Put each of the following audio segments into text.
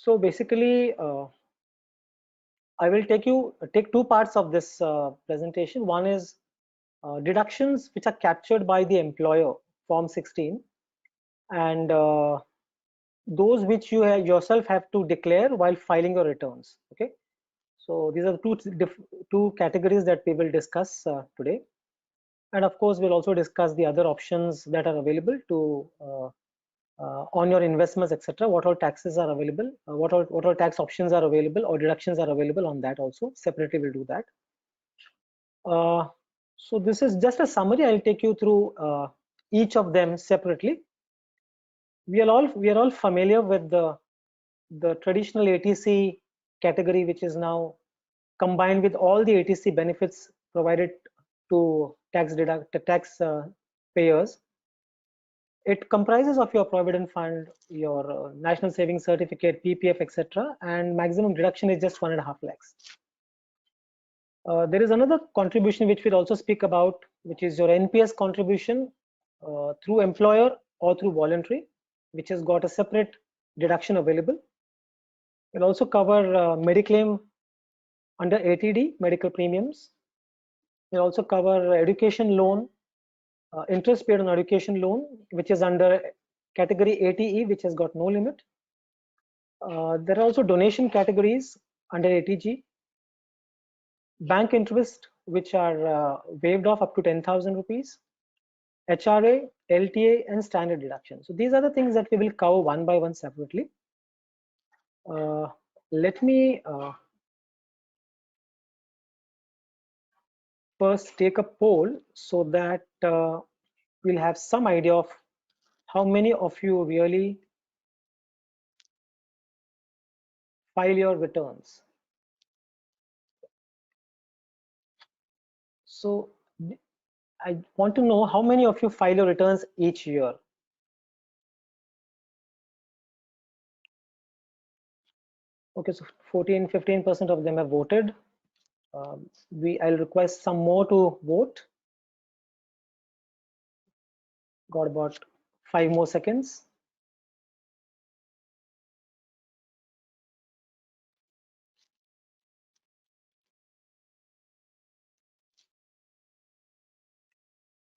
So basically, I will take two parts of this presentation. One is deductions which are captured by the employer, Form 16, and those which you yourself have to declare while filing your returns. Okay, so these are the two categories that we will discuss today, and of course we'll also discuss the other options that are available to on your investments, etc. What all taxes are available, what all tax options are available or deductions are available on that also. Separately we'll do that. So this is just a summary. I'll take you through each of them separately. We are all familiar with the traditional ATC category, which is now combined with all the ATC benefits provided to tax payers. It comprises of your provident fund, your national savings certificate, PPF, etc., and maximum deduction is just 1.5 lakhs. There is another contribution which we'll also speak about, which is your NPS contribution through employer or through voluntary, which has got a separate deduction available. We'll also cover Mediclaim under ATD, medical premiums. We'll also cover education loan, interest paid on education loan, which is under category ATE, which has got no limit. There are also donation categories under ATG, bank interest, which are waived off up to 10,000 rupees, HRA, LTA, and standard deduction. So these are the things that we will cover one by one separately. Let me first take a poll so that we'll have some idea of how many of you really file your returns. So I want to know how many of you file your returns each year. Okay, so 15% of them have voted. I'll request some more to vote. Got about 5 more seconds.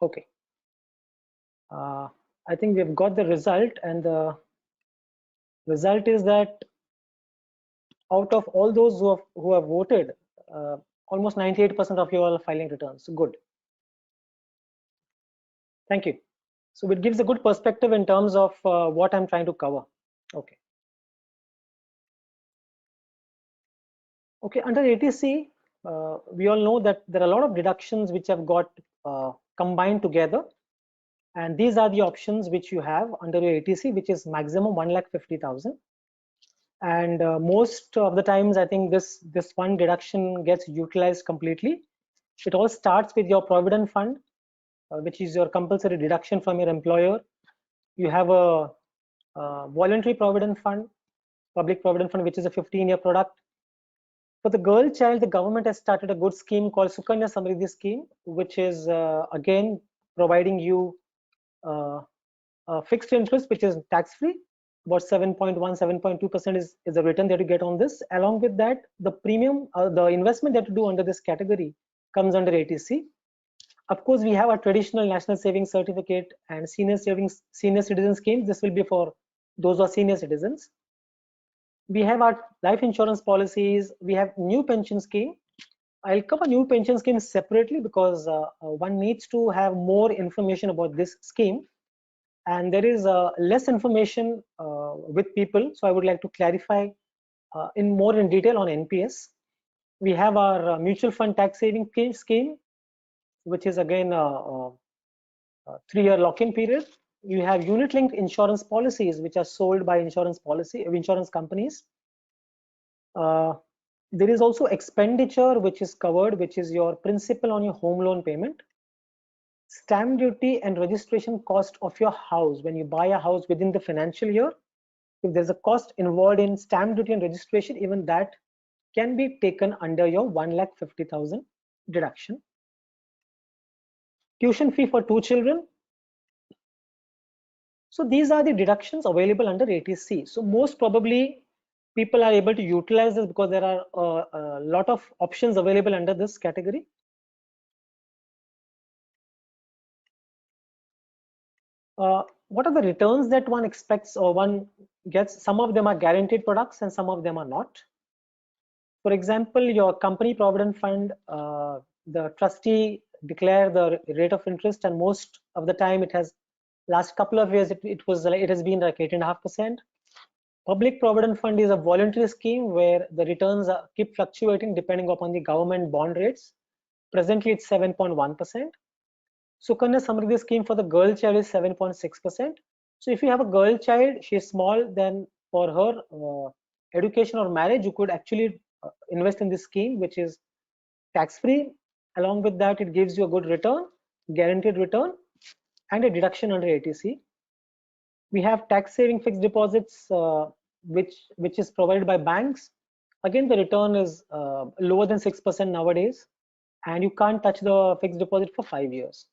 Okay. I think we've got the result, and the result is that out of all those who have voted, almost 98% of you are filing returns. So good. Thank you. So it gives a good perspective in terms of what I'm trying to cover. Okay. Okay, under ATC, we all know that there are a lot of deductions which have got combined together, and these are the options which you have under your ATC, which is maximum 1,50,000. And most of the times, I think this one deduction gets utilized completely. It all starts with your provident fund, which is your compulsory deduction from your employer. You have a voluntary provident fund, public provident fund, which is a 15-year product. For the girl child, the government has started a good scheme called Sukanya Samriddhi scheme, which is again providing you fixed interest, which is tax-free. About 7.1, 7.2% is the return that you get on this. Along with that, the premium, the investment that you do under this category comes under ATC. Of course, we have a traditional national savings certificate and senior citizen scheme. This will be for those who are senior citizens. We have our life insurance policies. We have new pension scheme. I'll cover new pension scheme separately because one needs to have more information about this scheme, and there is less information with people. So I would like to clarify in more in detail on NPS. We have our mutual fund tax saving scheme, which is again a 3-year lock-in period. You have unit-linked insurance policies, which are sold by insurance companies. There is also expenditure which is covered, which is your principal on your home loan payment, stamp duty and registration cost of your house. When you buy a house within the financial year, if there's a cost involved in stamp duty and registration, even that can be taken under your 1,50,000 deduction. Tuition fee for 2 children. So these are the deductions available under ATC. So most probably people are able to utilize this because there are a lot of options available under this category. What are the returns that one expects or one gets? Some of them are guaranteed products and some of them are not. For example, your company provident fund, the trustee declare the rate of interest, and most of the time it has, last couple of years it has been like 8.5%. Public provident fund is a voluntary scheme where the returns keep fluctuating depending upon the government bond rates. Presently it's 7.1%. Sukanya Samriddhi scheme for the girl child is 7.6%. So if you have a girl child, she is small, then for her education or marriage, you could actually invest in this scheme, which is tax-free. Along with that, it gives you a good return, guaranteed return, and a deduction under ATC. We have tax saving fixed deposits, which is provided by banks. Again, the return is lower than 6% nowadays, and you can't touch the fixed deposit for 5 years.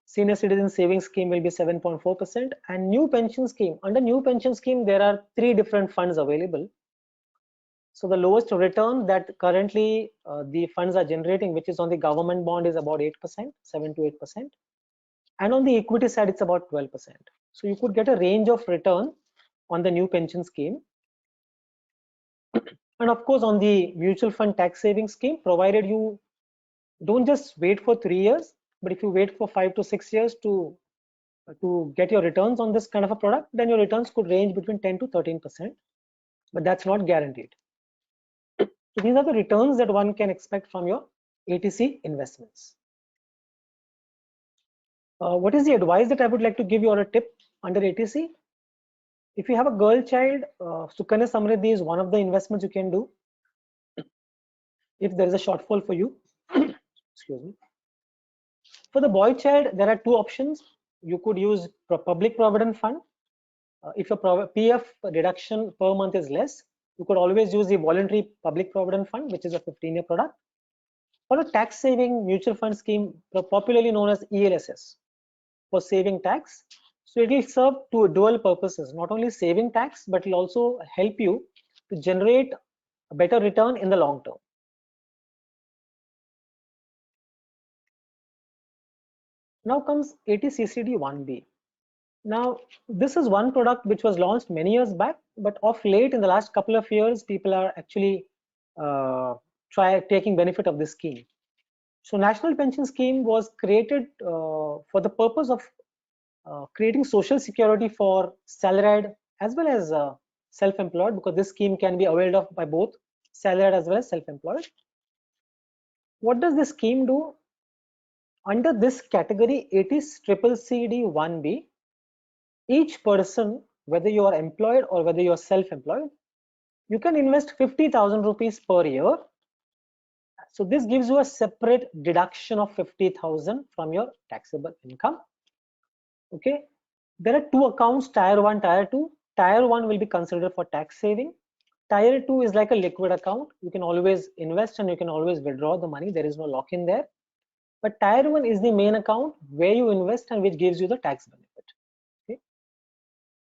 Senior citizen savings scheme will be 7.4%, and new pension scheme. Under new pension scheme, there are 3 different funds available. So the lowest return that currently the funds are generating, which is on the government bond, is about 8%, 7 to 8%, and on the equity side, it's about 12%. So you could get a range of return on the new pension scheme. And of course, on the mutual fund tax saving scheme, provided you don't just wait for 3 years, but if you wait for 5 to 6 years to get your returns on this kind of a product, then your returns could range between 10 to 13%, but that's not guaranteed. So these are the returns that one can expect from your ATC investments. What is the advice that I would like to give you, or a tip under ATC? If you have a girl child, Sukanya Samriddhi is one of the investments you can do if there is a shortfall for you. Excuse me. For the boy child, there are 2 options. You could use public provident fund. If your PF deduction per month is less, you could always use the voluntary public provident fund, which is a 15-year product, or a tax saving mutual fund scheme, popularly known as ELSS, for saving tax. So it will serve 2 dual purposes, not only saving tax, but it will also help you to generate a better return in the long term. Now comes ATCCD 1B. Now, this is one product which was launched many years back, but of late, in the last couple of years, people are actually taking benefit of this scheme. So National Pension Scheme was created for the purpose of creating social security for salaried as well as self-employed, because this scheme can be availed of by both salaried as well as self-employed. What does this scheme do? Under this category, it is CCCD 1B. Each person, whether you are employed or whether you are self-employed, you can invest 50,000 rupees per year. So this gives you a separate deduction of 50,000 from your taxable income. Okay, there are 2 accounts, tier 1, tier 2. Tier 1 will be considered for tax saving. Tier 2 is like a liquid account. You can always invest and you can always withdraw the money. There is no lock in there. But tier 1 is the main account where you invest and which gives you the tax benefit.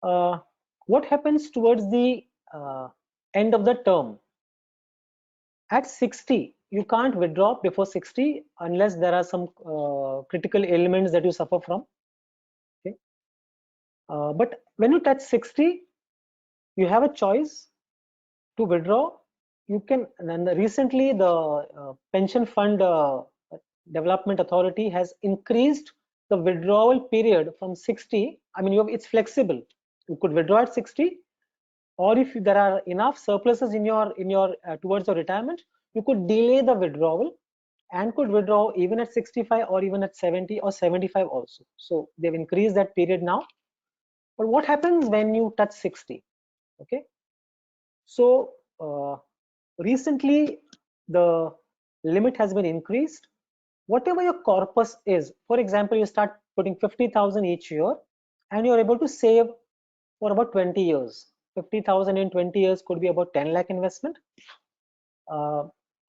Okay. What happens towards the end of the term? At 60, you can't withdraw before 60 unless there are some critical ailments that you suffer from. Okay. But when you touch 60, you have a choice to withdraw. You can, and recently the Pension Fund Development Authority has increased the withdrawal period from 60. I mean, it's flexible. You could withdraw at 60, or if there are enough surpluses in your towards your retirement, you could delay the withdrawal and could withdraw even at 65 or even at 70 or 75 also. So they've increased that period now. But what happens when you touch 60? Okay, so recently the limit has been increased. Whatever your corpus is, for example, you start putting 50,000 each year and you're able to save for about 20 years. 50,000 in 20 years could be about 10 lakh investment.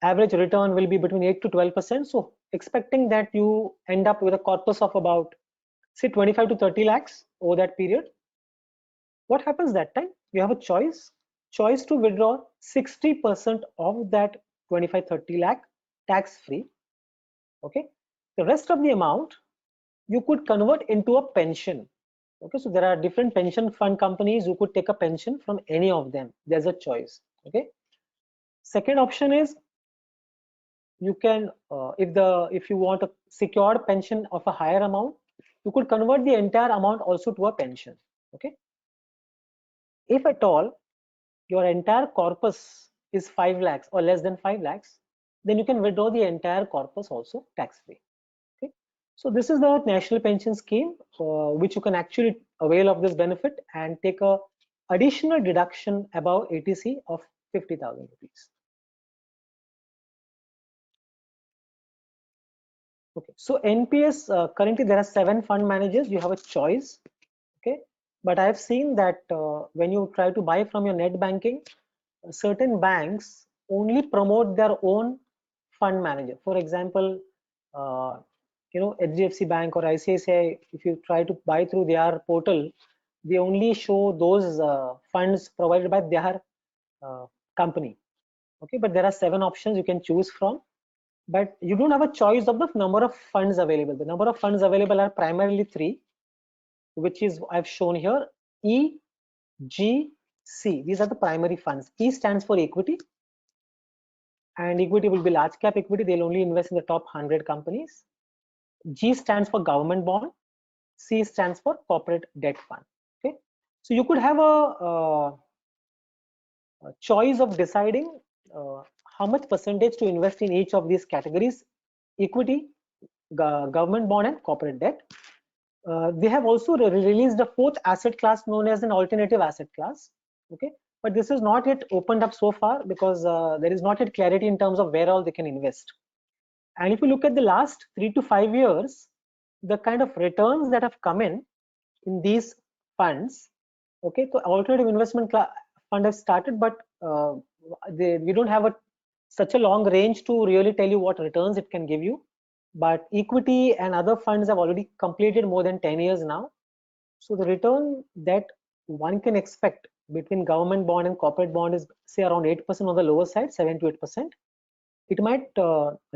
Average return will be between 8 to 12%. So expecting that you end up with a corpus of about, say, 25 to 30 lakhs over that period. What happens that time? You have a choice. choice to withdraw 60% of that 25-30 lakh tax free. Okay, the rest of the amount you could convert into a pension. Okay, so there are different pension fund companies. You could take a pension from any of them. There's a choice. Okay, second option is you can if you want a secured pension of a higher amount, you could convert the entire amount also to a pension. Okay, if at all your entire corpus is 5 lakhs or less than 5 lakhs, then you can withdraw the entire corpus also tax free. Okay, so this is the national pension scheme which you can actually avail of this benefit and take a additional deduction above ATC of 50,000 rupees. Okay, so NPS currently there are 7 fund managers. You have a choice. Okay, but I have seen that when you try to buy from your net banking, certain banks only promote their own fund manager. For example, HDFC Bank or ICICI, if you try to buy through their portal, they only show those funds provided by their company. Okay, but there are 7 options you can choose from, but you don't have a choice of the number of funds available. The number of funds available are primarily 3, which is I've shown here: E, G, C. These are the primary funds. E stands for equity, and equity will be large cap equity. They'll only invest in the top 100 companies. G stands for government bond. C stands for corporate debt fund. Okay, so you could have a choice of deciding how much percentage to invest in each of these categories: equity, government bond, and corporate debt. They have also released a 4th asset class known as an alternative asset class. Okay, but this is not yet opened up so far because there is not yet clarity in terms of where all they can invest. And if you look at the last 3 to 5 years, the kind of returns that have come in these funds, okay, so alternative investment fund has started, but we don't have such a long range to really tell you what returns it can give you. But equity and other funds have already completed more than 10 years now. So the return that one can expect between government bond and corporate bond is say around 8% on the lower side, 7 to 8%. It might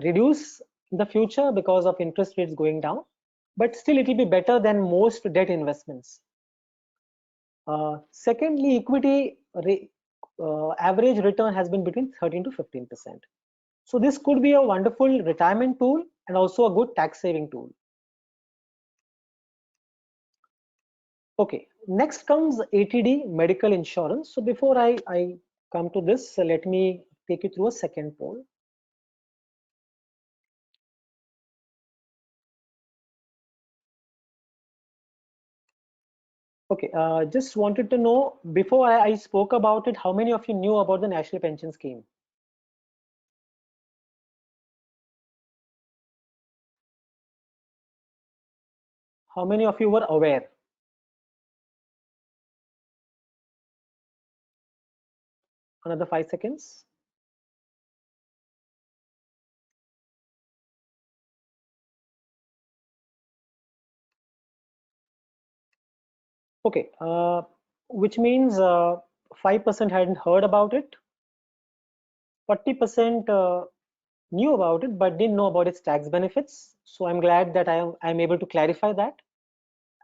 reduce in the future because of interest rates going down, but still it will be better than most debt investments. Secondly, equity average return has been between 13 to 15%. So this could be a wonderful retirement tool and also a good tax saving tool. Okay, next comes ATD, medical insurance. So before I come to this, let me take you through a second poll. Okay, just wanted to know, before I spoke about it, how many of you knew about the National Pension Scheme? How many of you were aware? Another 5 seconds. Okay, which means 5% hadn't heard about it. 40% knew about it but didn't know about its tax benefits. So I'm glad that I'm able to clarify that.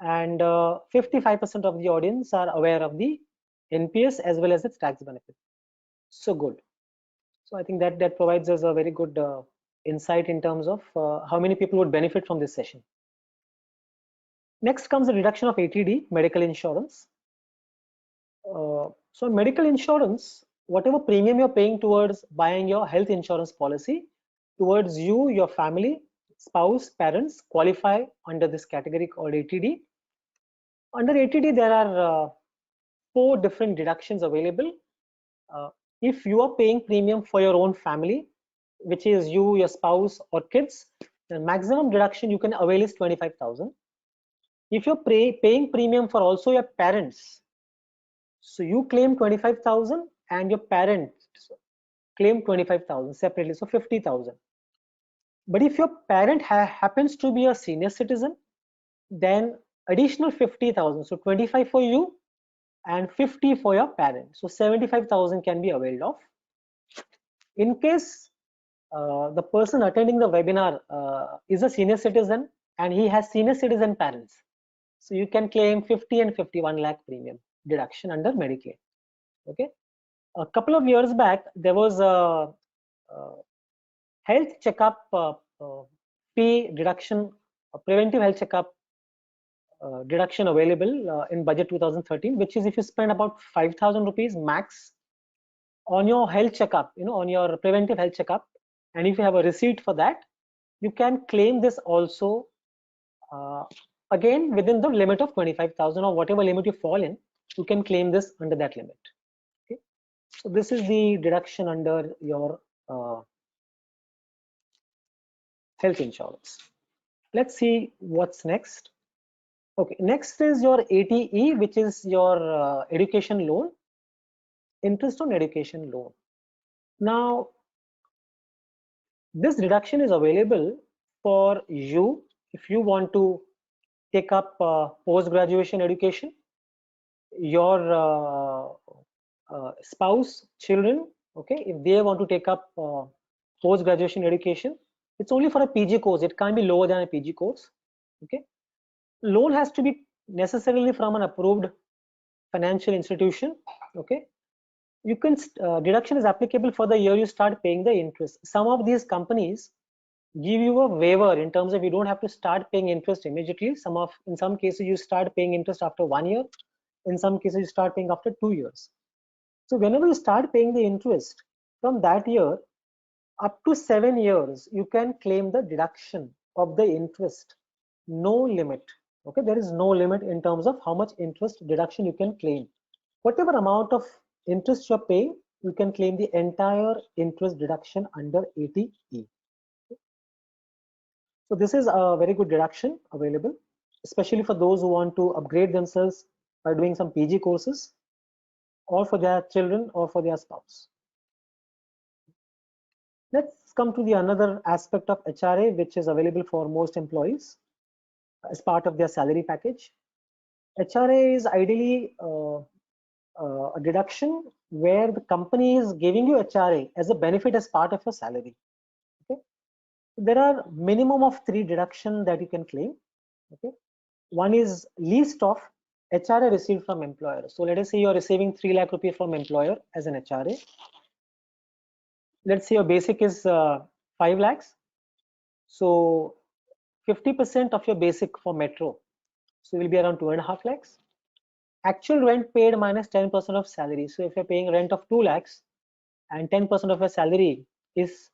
And 55% of the audience are aware of the NPS as well as its tax benefit. So good. So I think that provides us a very good insight in terms of how many people would benefit from this session. Next comes the reduction of ATD, medical insurance. So medical insurance, whatever premium you're paying towards buying your health insurance policy, towards you, your family, spouse, parents qualify under this category called ATD. Under ATD, there are 4 different deductions available. If you are paying premium for your own family, which is you, your spouse, or kids, the maximum deduction you can avail is 25,000. If you're paying premium for also your parents, so you claim 25,000 and your parents claim 25,000 separately, so 50,000. But if your parent happens to be a senior citizen, then additional 50,000, so 25 for you and 50 for your parent. So 75,000 can be availed of. In case the person attending the webinar is a senior citizen and he has senior citizen parents, so you can claim 50 and 51 lakh premium deduction under Medicaid. Okay. A couple of years back, there was a health checkup fee deduction, preventive health checkup deduction available in budget 2013, which is if you spend about 5,000 rupees max on your health checkup, on your preventive health checkup, and if you have a receipt for that, you can claim this also again within the limit of 25,000 or whatever limit you fall in, you can claim this under that limit. Okay, so this is the deduction under your health insurance. Let's see what's next. Okay, next is your ATE, which is your education loan, interest on education loan. Now, this deduction is available for you if you want to take up post-graduation education, your spouse, children, okay, if they want to take up post-graduation education. It's only for a PG course, it can't be lower than a PG course. Okay, loan has to be necessarily from an approved financial institution. Okay, you can deduction is applicable for the year you start paying the interest. Some of these companies give you a waiver in terms of you don't have to start paying interest immediately. In some cases you start paying interest after 1 year, in some cases you start paying after 2 years. So whenever you start paying the interest from that year up to 7 years, you can claim the deduction of the interest, no limit. Okay, there is no limit in terms of how much interest deduction you can claim. Whatever amount of interest you're paying, you can claim the entire interest deduction under ATE. So this is a very good deduction available, especially for those who want to upgrade themselves by doing some PG courses, or for their children or for their spouse. Let's come to the another aspect of HRA, which is available for most employees as part of their salary package. HRA is ideally a deduction where the company is giving you HRA as a benefit as part of your salary. Okay, there are minimum of 3 deductions that you can claim. Okay, one is least of HRA received from employer. So let us say you are receiving 3 lakh rupees from employer as an HRA. Let's say your basic is 5 lakhs. So 50% of your basic for metro, so will be around 2.5 lakhs. Actual rent paid minus 10% of salary. So if you're paying rent of 2 lakhs and 10% of your salary is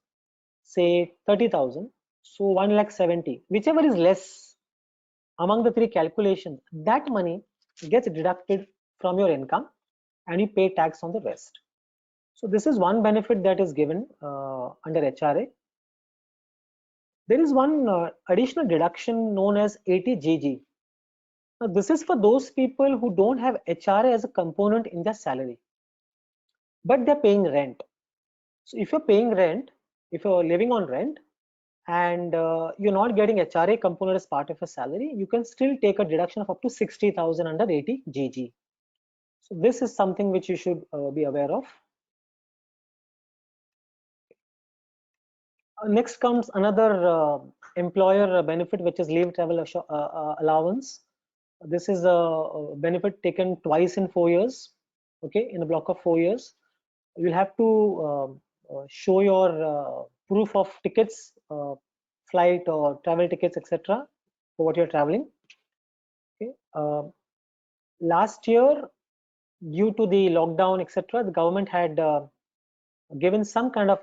say 30,000, so 1,70,000, whichever is less among the 3 calculations, that money gets deducted from your income and you pay tax on the rest. So this is one benefit that is given under HRA. There is one additional deduction known as ATGG. Now this is for those people who don't have HRA as a component in their salary, but they're paying rent. So if you're paying rent, if you're living on rent and you're not getting HRA component as part of your salary, you can still take a deduction of up to 60,000 under ATGG. So this is something which you should be aware of. Next comes another employer benefit, which is leave travel allowance. This is a benefit taken twice in 4 years. Okay, in a block of 4 years, you'll have to show your proof of tickets, flight or travel tickets, etc., for what you're traveling. Okay, last year, due to the lockdown, etc., the government had given some kind of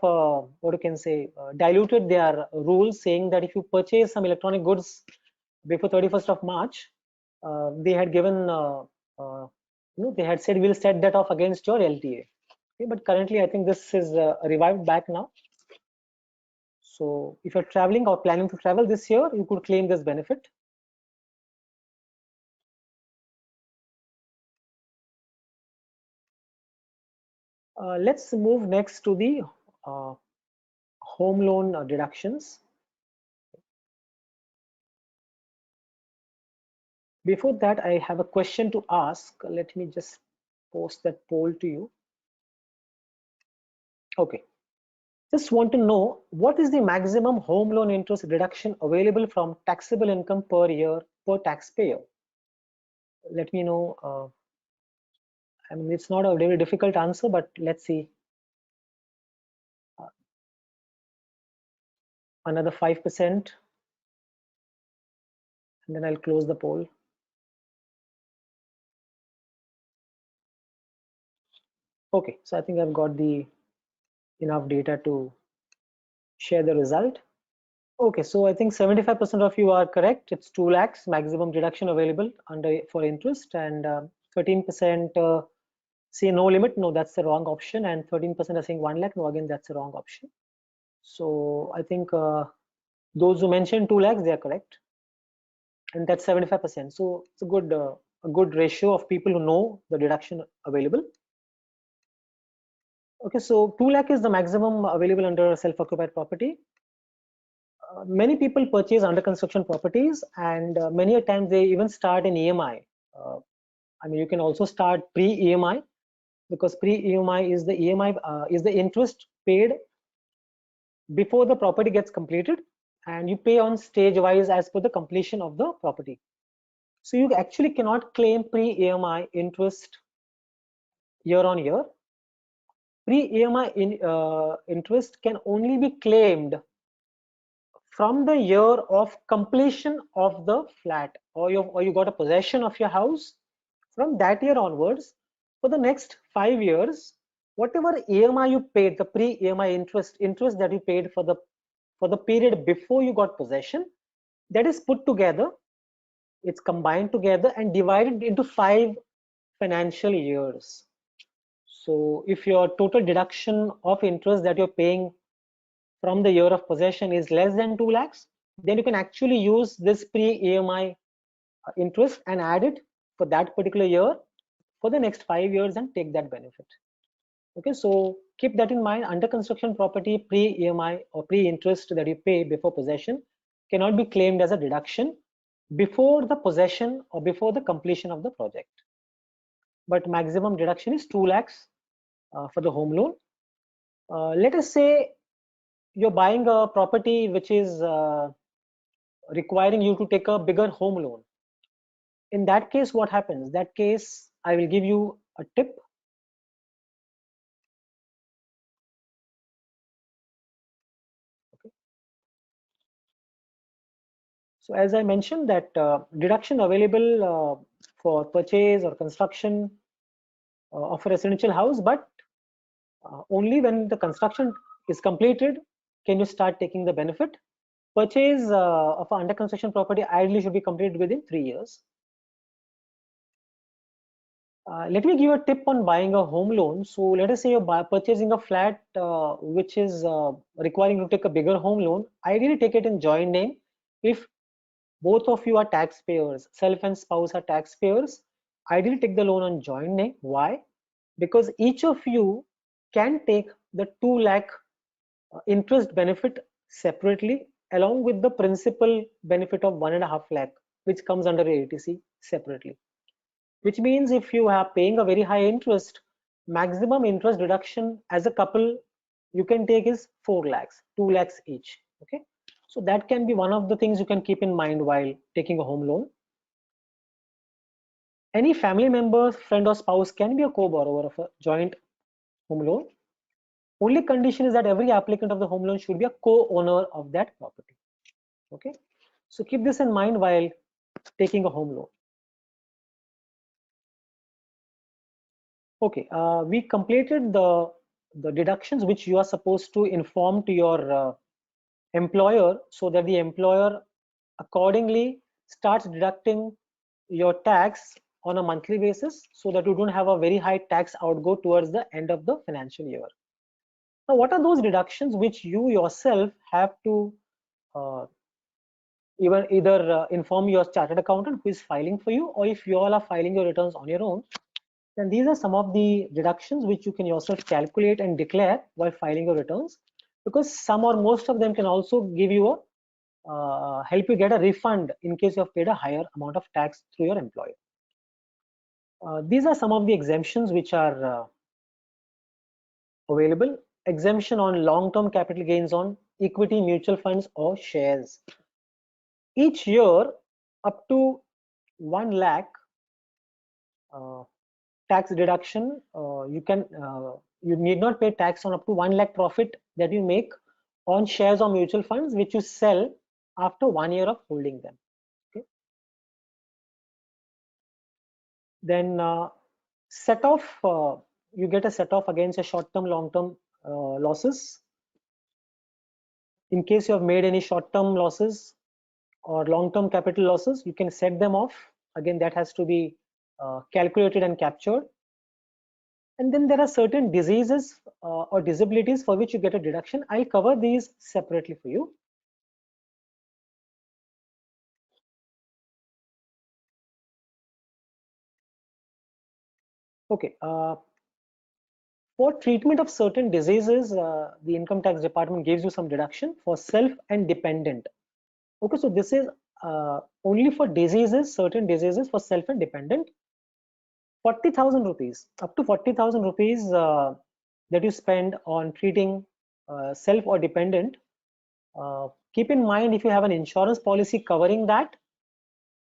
what you can say diluted their rules, saying that if you purchase some electronic goods before 31st of March, they had given they had said we'll set that off against your LTA. Okay, but currently I think this is revived back now. So if you're traveling or planning to travel this year, you could claim this benefit. Let's move next to the home loan deductions. Before that, I have a question to ask. Let me just post that poll to you. Okay. Just want to know what is the maximum home loan interest deduction available from taxable income per year per taxpayer? Let me know. I mean, it's not a very difficult answer, but let's see. Another 5%, and then I'll close the poll. Okay, so I think I've got the enough data to share the result. Okay, so I think 75% of you are correct. It's 2 lakhs maximum deduction available under for interest, and 13% say no limit. No, that's the wrong option, and 13% are saying 1 lakh. No, again, that's the wrong option. So I think those who mentioned 2 lakhs, they are correct, and that's 75%. So it's a good ratio of people who know the deduction available. Okay, so 2 lakh is the maximum available under self-occupied property. Many people purchase under construction properties, and many a times they even start in EMI. I mean, you can also start pre-EMI, because pre-EMI is the EMI is the interest paid before the property gets completed, and you pay on stage wise as per the completion of the property. So you actually cannot claim pre-EMI interest year on year. Pre-EMI interest can only be claimed from the year of completion of the flat, or you got a possession of your house. From that year onwards, for the next 5 years, whatever EMI you paid, the pre-EMI interest that you paid for the period before you got possession, that is put together, it's combined together and divided into 5 financial years. So if your total deduction of interest that you're paying from the year of possession is less than 2 lakhs, then you can actually use this pre-EMI interest and add it for that particular year for the next 5 years and take that benefit. Okay, so keep that in mind. Under construction property, pre-EMI or pre-interest that you pay before possession cannot be claimed as a deduction before the possession or before the completion of the project. But maximum deduction is 2 lakhs for the home loan. Let us say you're buying a property which is requiring you to take a bigger home loan. In that case, what happens? That case, I will give you a tip. Okay. So as I mentioned, that deduction available for purchase or construction of a residential house, but only when the construction is completed can you start taking the benefit. Purchase of an under construction property ideally should be completed within 3 years. Let me give a tip on buying a home loan. So let us say you're purchasing a flat which is requiring you to take a bigger home loan. Ideally take it in joint name. If both of you are taxpayers, self and spouse are taxpayers, ideally take the loan on joint name. Why? Because each of you can take the 2 lakh interest benefit separately along with the principal benefit of 1.5 lakh, which comes under ATC separately. Which means if you are paying a very high interest, maximum interest deduction as a couple you can take is 4 lakhs, 2 lakhs each. Okay, so that can be one of the things you can keep in mind while taking a home loan. Any family member, friend or spouse can be a co-borrower of a joint home loan. Only condition is that every applicant of the home loan should be a co-owner of that property. Okay, so keep this in mind while taking a home loan. Okay, we completed the deductions which you are supposed to inform to your employer, so that the employer accordingly starts deducting your tax on a monthly basis, so that you don't have a very high tax outgo towards the end of the financial year. Now, what are those deductions which you yourself have to either inform your chartered accountant who is filing for you, or if you all are filing your returns on your own, then these are some of the deductions which you can yourself calculate and declare while filing your returns, because some or most of them can also give you a help you get a refund in case you have paid a higher amount of tax through your employer. These are some of the exemptions which are available. Exemption on long-term capital gains on equity, mutual funds or shares. Each year up to 1 lakh tax deduction, you need not pay tax on up to 1 lakh profit that you make on shares or mutual funds which you sell after 1 year of holding them. Okay. Then set off, you get a set off against a short-term, long-term losses. In case you have made any short-term losses or long-term capital losses, you can set them off. Again, that has to be calculated and captured. And then there are certain diseases or disabilities for which you get a deduction. I'll cover these separately for you. Okay. For treatment of certain diseases, the income tax department gives you some deduction for self and dependent. Okay, so this is only for diseases, certain diseases for self and dependent. 40,000 rupees, up to 40,000 rupees that you spend on treating self or dependent. Keep in mind, if you have an insurance policy covering that,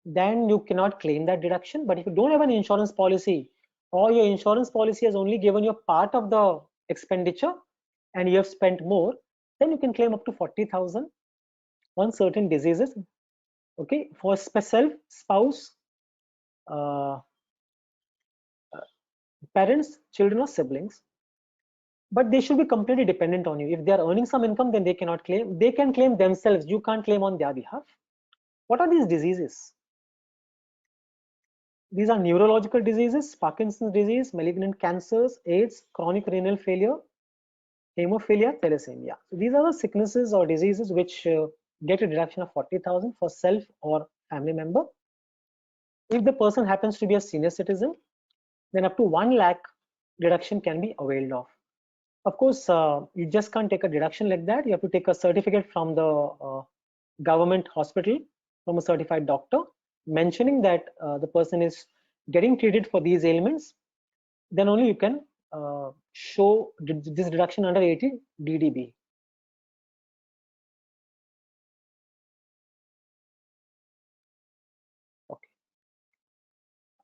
then you cannot claim that deduction. But if you don't have an insurance policy, or your insurance policy has only given you a part of the expenditure and you have spent more, then you can claim up to 40,000 on certain diseases. Okay, for self, spouse, parents, children or siblings, but they should be completely dependent on you. If they are earning some income, then they cannot claim. They can claim themselves. You can't claim on their behalf. What are these diseases? These are neurological diseases, Parkinson's disease, malignant cancers, AIDS, chronic renal failure, hemophilia, thalassemia. So these are the sicknesses or diseases which get a deduction of 40,000 for self or family member. If the person happens to be a senior citizen, then up to 1 lakh deduction can be availed of. Of course, you just can't take a deduction like that. You have to take a certificate from the government hospital, from a certified doctor, mentioning that the person is getting treated for these ailments. Then only you can show this deduction under 80 DDB. Okay.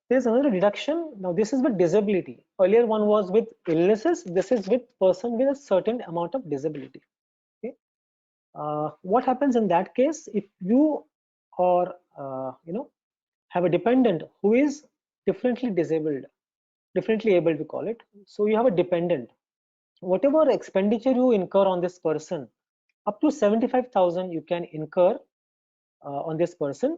There's another deduction. Now this is with disability. Earlier one was with illnesses. This is with person with a certain amount of disability. Okay. What happens in that case if you or have a dependent who is differently disabled, differently able to call it. So you have a dependent. Whatever expenditure you incur on this person, up to 75,000 you can incur on this person.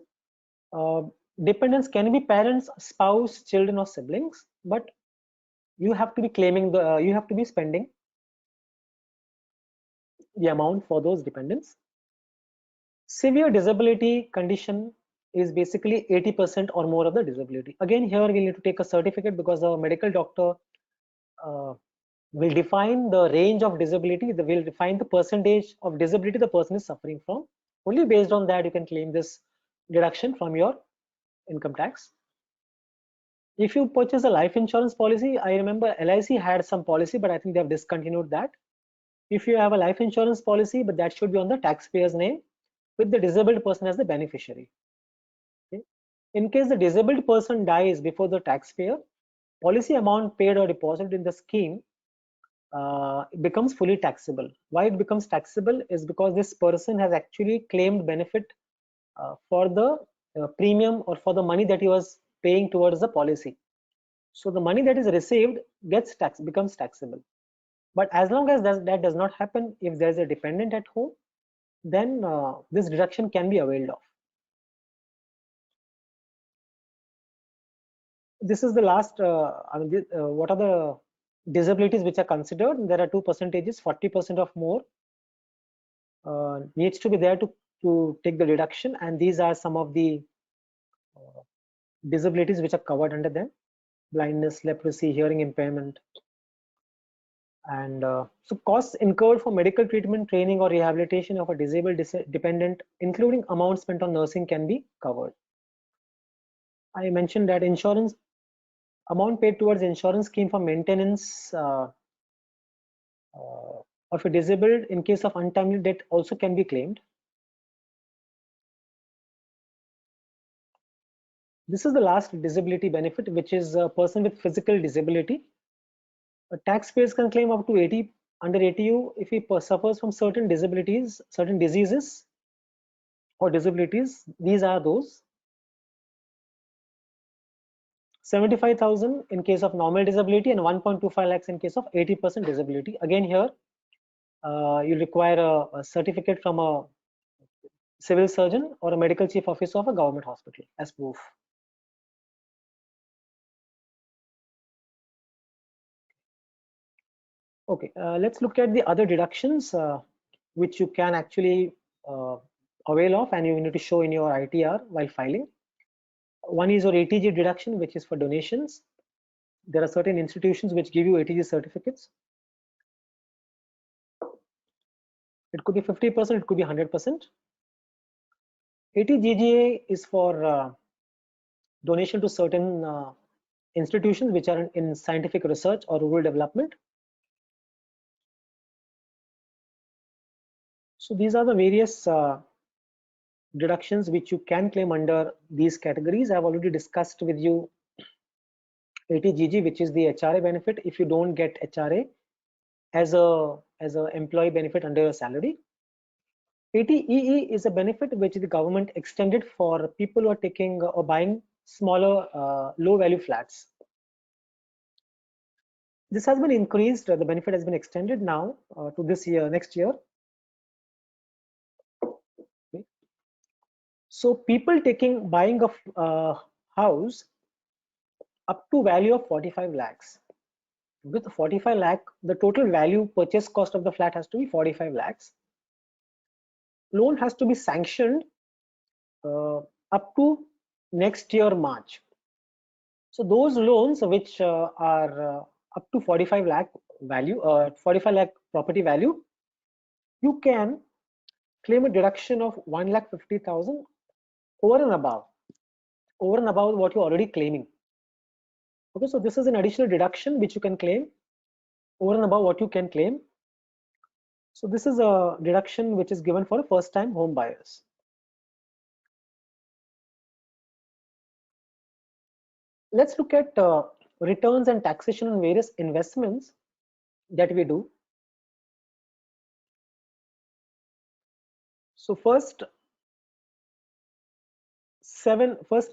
Dependents can be parents, spouse, children or siblings, but you have to be claiming you have to be spending the amount for those dependents. Severe disability condition is basically 80% or more of the disability. Again, here we need to take a certificate because the medical doctor will define the range of disability, will define the percentage of disability the person is suffering from. Only based on that you can claim this deduction from your income tax. If you purchase a life insurance policy, I remember LIC had some policy, but I think they have discontinued that. If you have a life insurance policy, but that should be on the taxpayer's name with the disabled person as the beneficiary. Okay. In case the disabled person dies before the taxpayer, policy amount paid or deposited in the scheme it becomes fully taxable. Why it becomes taxable is because this person has actually claimed benefit for the premium or for the money that he was paying towards the policy. So the money that is received gets becomes taxable. But as long as that does not happen, if there is a dependent at home, then this deduction can be availed of. This is the last, what are the disabilities which are considered? There are two percentages, 40% of more needs to be there to take the deduction, and these are some of the disabilities which are covered under them: blindness, leprosy, hearing impairment. And so costs incurred for medical treatment, training or rehabilitation of a disabled dependent, including amounts spent on nursing, can be covered. I mentioned that insurance Amount paid towards insurance scheme for maintenance of a disabled in case of untimely death also can be claimed. This is the last disability benefit, which is a person with physical disability. Taxpayers can claim up to 80 under ATU if he suffers from certain disabilities, certain diseases or disabilities. These are those: 75,000 in case of normal disability and 1.25 lakhs in case of 80% disability. Again, here you require a certificate from a civil surgeon or a medical chief officer of a government hospital as proof. Okay, let's look at the other deductions which you can actually avail of, and you need to show in your ITR while filing. One is your ATG deduction, which is for donations. There are certain institutions which give you ATG certificates. It could be 50%, it could be 100%. ATGGA is for donation to certain institutions which are in scientific research or rural development. So these are the various deductions which you can claim under these categories. I've already discussed with you ATGG, which is the HRA benefit if you don't get HRA as a employee benefit under your salary. ATEE is a benefit which the government extended for people who are taking or buying smaller low value flats. This has been increased, the benefit has been extended now to this year, next year. Okay. So people buying a house up to value of 45 lakhs. With 45 lakh, the total value purchase cost of the flat has to be 45 lakhs. Loan has to be sanctioned up to next year March. So those loans which are up to 45 lakh value, 45 lakh property value, you can claim a deduction of 1,50,000 over and above what you're already claiming. Okay, so this is an additional deduction which you can claim over and above what you can claim. So this is a deduction which is given for first-time home buyers. Let's look at returns and taxation on various investments that we do. So first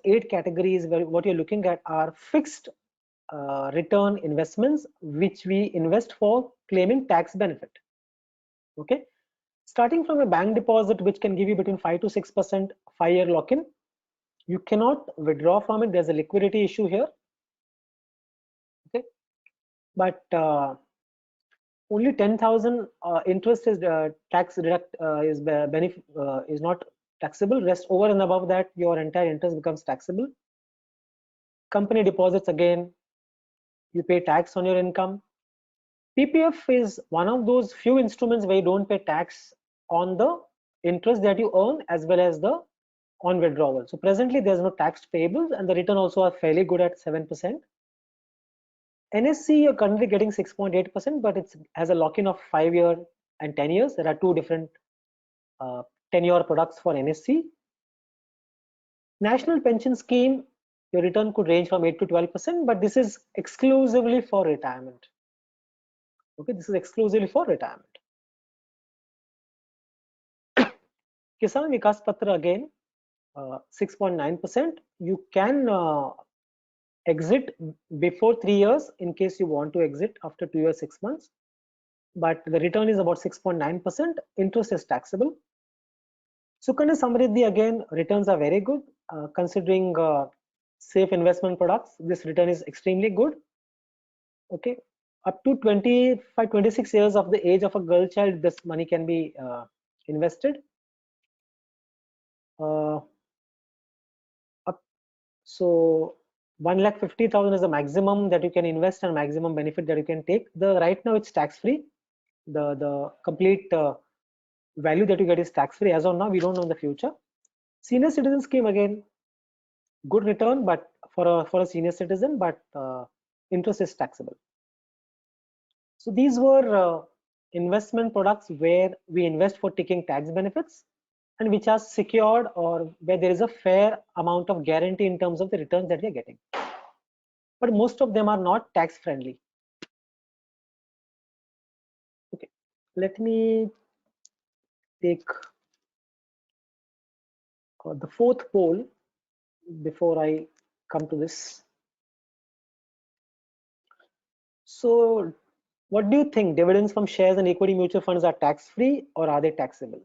8 categories where what you're looking at are fixed return investments which we invest for claiming tax benefit. Okay, starting from a bank deposit which can give you between 5 to 6% 5-year lock-in. You cannot withdraw from it. There's a liquidity issue here. Okay, but only 10,000 interest is tax deduct is benefit is not taxable. Rest over and above that, your entire interest becomes taxable. Company deposits, again, you pay tax on your income. PPF is one of those few instruments where you don't pay tax on the interest that you earn as well as the on withdrawal. So presently there's no tax payable and the return also are fairly good at 7%. NSC, you're currently getting 6.8%, but it has a lock-in of 5 year and 10 years. There are two different 10-year products for NSC. National pension scheme, your return could range from 8 to 12%, but this is exclusively for retirement. Okay, this is exclusively for retirement. Kisan Vikas Patra, again, 6.9%. You can exit before 3 years in case you want to exit after 2 years 6 months, but the return is about 6.9%. Interest is taxable. Sukanya Samriddhi, again, returns are very good considering safe investment products. This return is extremely good. Okay, up to 25-26 years of the age of a girl child, this money can be invested. So 1,50,000 is the maximum that you can invest and maximum benefit that you can take. Right now it's tax free. The complete value that you get is tax free as of now. We don't know in the future. Senior citizen scheme, again, good return, but for a senior citizen, but interest is taxable. So these were investment products where we invest for taking tax benefits and which are secured or where there is a fair amount of guarantee in terms of the returns that we are getting. But most of them are not tax friendly. Okay, let me take the fourth poll before I come to this. So what do you think? Dividends from shares and equity mutual funds are tax free or are they taxable?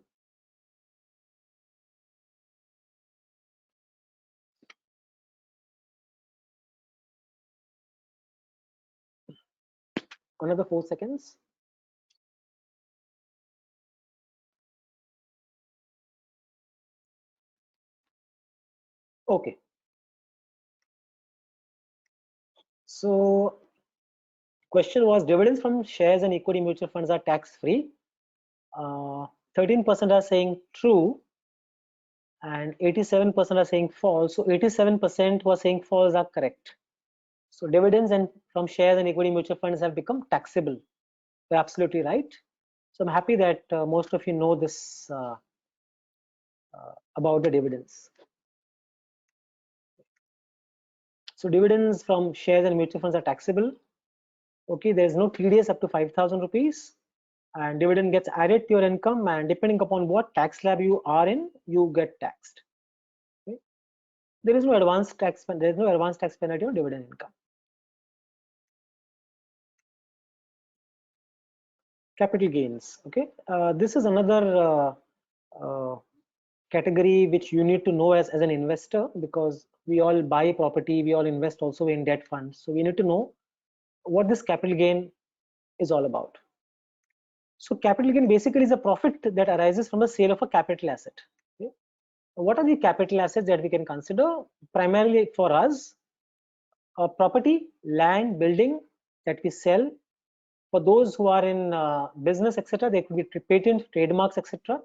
Another 4 seconds. Okay. So question was dividends from shares and equity mutual funds are tax free. 13% are saying true and 87% are saying false. So 87% who are saying false are correct. So dividends and from shares and equity mutual funds have become taxable. You're absolutely right. So I'm happy that most of you know this about the dividends. So dividends from shares and mutual funds are taxable. Okay, there's no TDS up to 5,000 rupees, and dividend gets added to your income, and depending upon what tax slab you are in, you get taxed. Okay? There is no advanced tax. There is no advanced tax penalty on dividend income. Capital gains. Okay, this is another category which you need to know as an investor, because we all buy property, we all invest also in debt funds. So we need to know what this capital gain is all about. So capital gain basically is a profit that arises from the sale of a capital asset. Okay? What are the capital assets that we can consider? Primarily for us, property, land, building that we sell. For those who are in business, etc., they could be patent, trademarks, etc.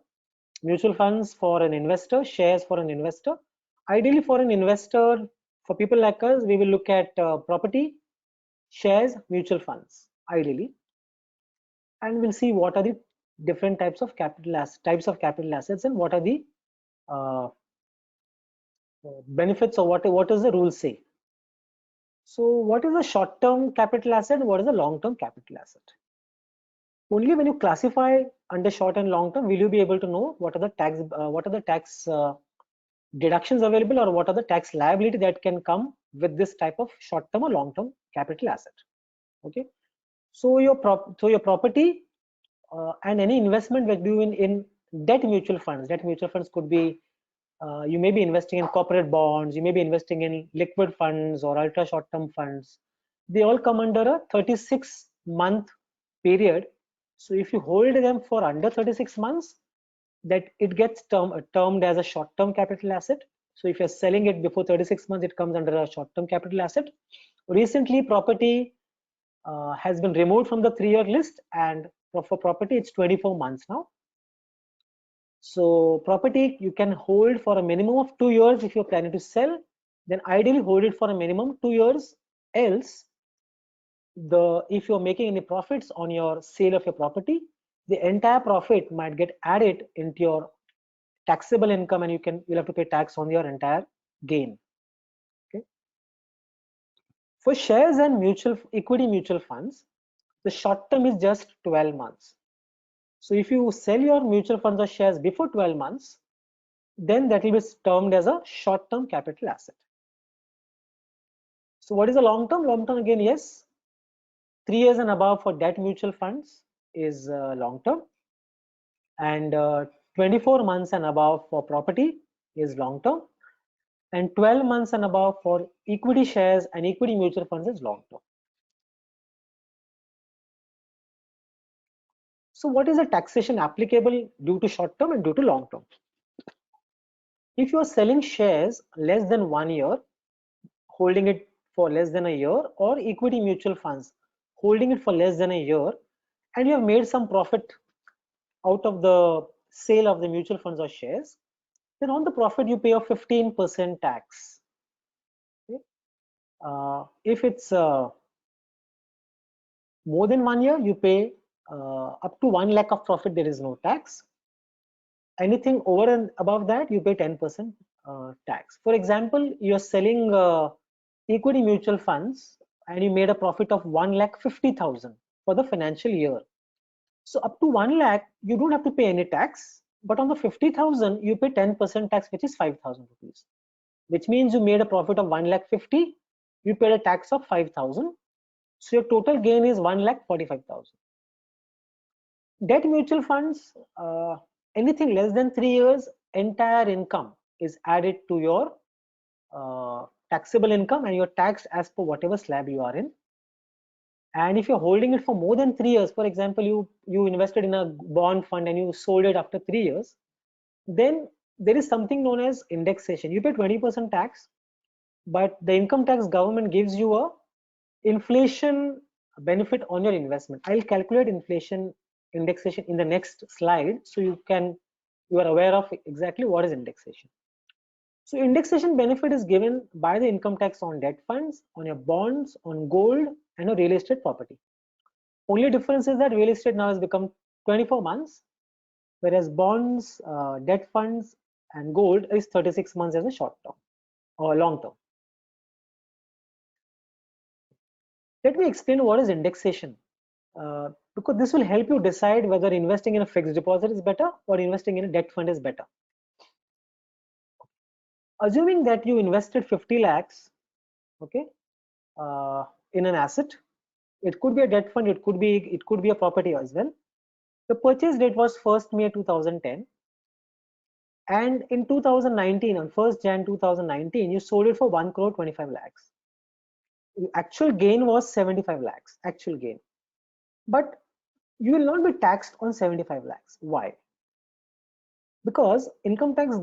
Mutual funds for an investor, shares for an investor. Ideally, for an investor, for people like us, we will look at property, shares, mutual funds, ideally, and we'll see what are the different types of capital assets and what are the uh, benefits, or what does the rule say. So what is a short-term capital asset? What is a long-term capital asset? Only when you classify under short and long term will you be able to know what are the tax deductions available, or what are the tax liability that can come with this type of short-term or long-term capital asset. Okay, so your property and any investment that you do in debt mutual funds. Debt mutual funds could be you may be investing in corporate bonds, you may be investing in liquid funds or ultra short-term funds. They all come under a 36-month period. So if you hold them for under 36 months, that it gets termed as a short-term capital asset. So if you're selling it before 36 months, it comes under a short-term capital asset. Recently, property has been removed from the 3-year list, and for property, it's 24 months now. So property you can hold for a minimum of 2 years. If you're planning to sell, then ideally hold it for a minimum 2 years. Else, if you're making any profits on your sale of your property, the entire profit might get added into your taxable income, and you'll have to pay tax on your entire gain. Okay. For shares and equity mutual funds, the short term is just 12 months. So if you sell your mutual funds or shares before 12 months, then that will be termed as a short-term capital asset. So what is a long-term? Long-term, again, yes, 3 years and above for debt mutual funds is long-term, and 24 months and above for property is long-term, and 12 months and above for equity shares and equity mutual funds is long-term. So what is the taxation applicable due to short-term and due to long-term? If you are selling shares less than 1 year, holding it for less than a year, or equity mutual funds holding it for less than a year, and you have made some profit out of the sale of the mutual funds or shares, then on the profit you pay a 15% tax. Okay? If it's More than 1 year, you pay up to 1 lakh of profit, there is no tax. Anything over and above that, you pay 10% tax. For example, you're selling equity mutual funds and you made a profit of 1,50,000 for the financial year. So up to 1 lakh, you don't have to pay any tax, but on the 50,000, you pay 10% tax, which is 5,000 rupees, which means you made a profit of 1,50,000, you paid a tax of 5,000. So your total gain is 1,45,000. Debt mutual funds, anything less than 3 years, entire income is added to your taxable income and you're taxed as per whatever slab you are in. And if you're holding it for more than 3 years, for example, you invested in a bond fund and you sold it after 3 years, then there is something known as indexation. You pay 20% tax, but the income tax government gives you a inflation benefit on your investment. I'll calculate inflation indexation in the next slide, so you are aware of exactly what is indexation. So indexation benefit is given by the income tax on debt funds, on your bonds, on gold, and a real estate property. Only difference is that real estate now has become 24 months, whereas bonds, debt funds, and gold is 36 months as a short term or long term. Let me explain what is indexation, because this will help you decide whether investing in a fixed deposit is better or investing in a debt fund is better. Assuming that you invested 50 lakhs, okay, in an asset, it could be a debt fund, it could be a property as well. The purchase date was 1st May 2010, and in 2019, on 1st Jan 2019, you sold it for 1 crore 25 lakhs. The actual gain was 75 lakhs, actual gain. But you will not be taxed on 75 lakhs. Why? Because income tax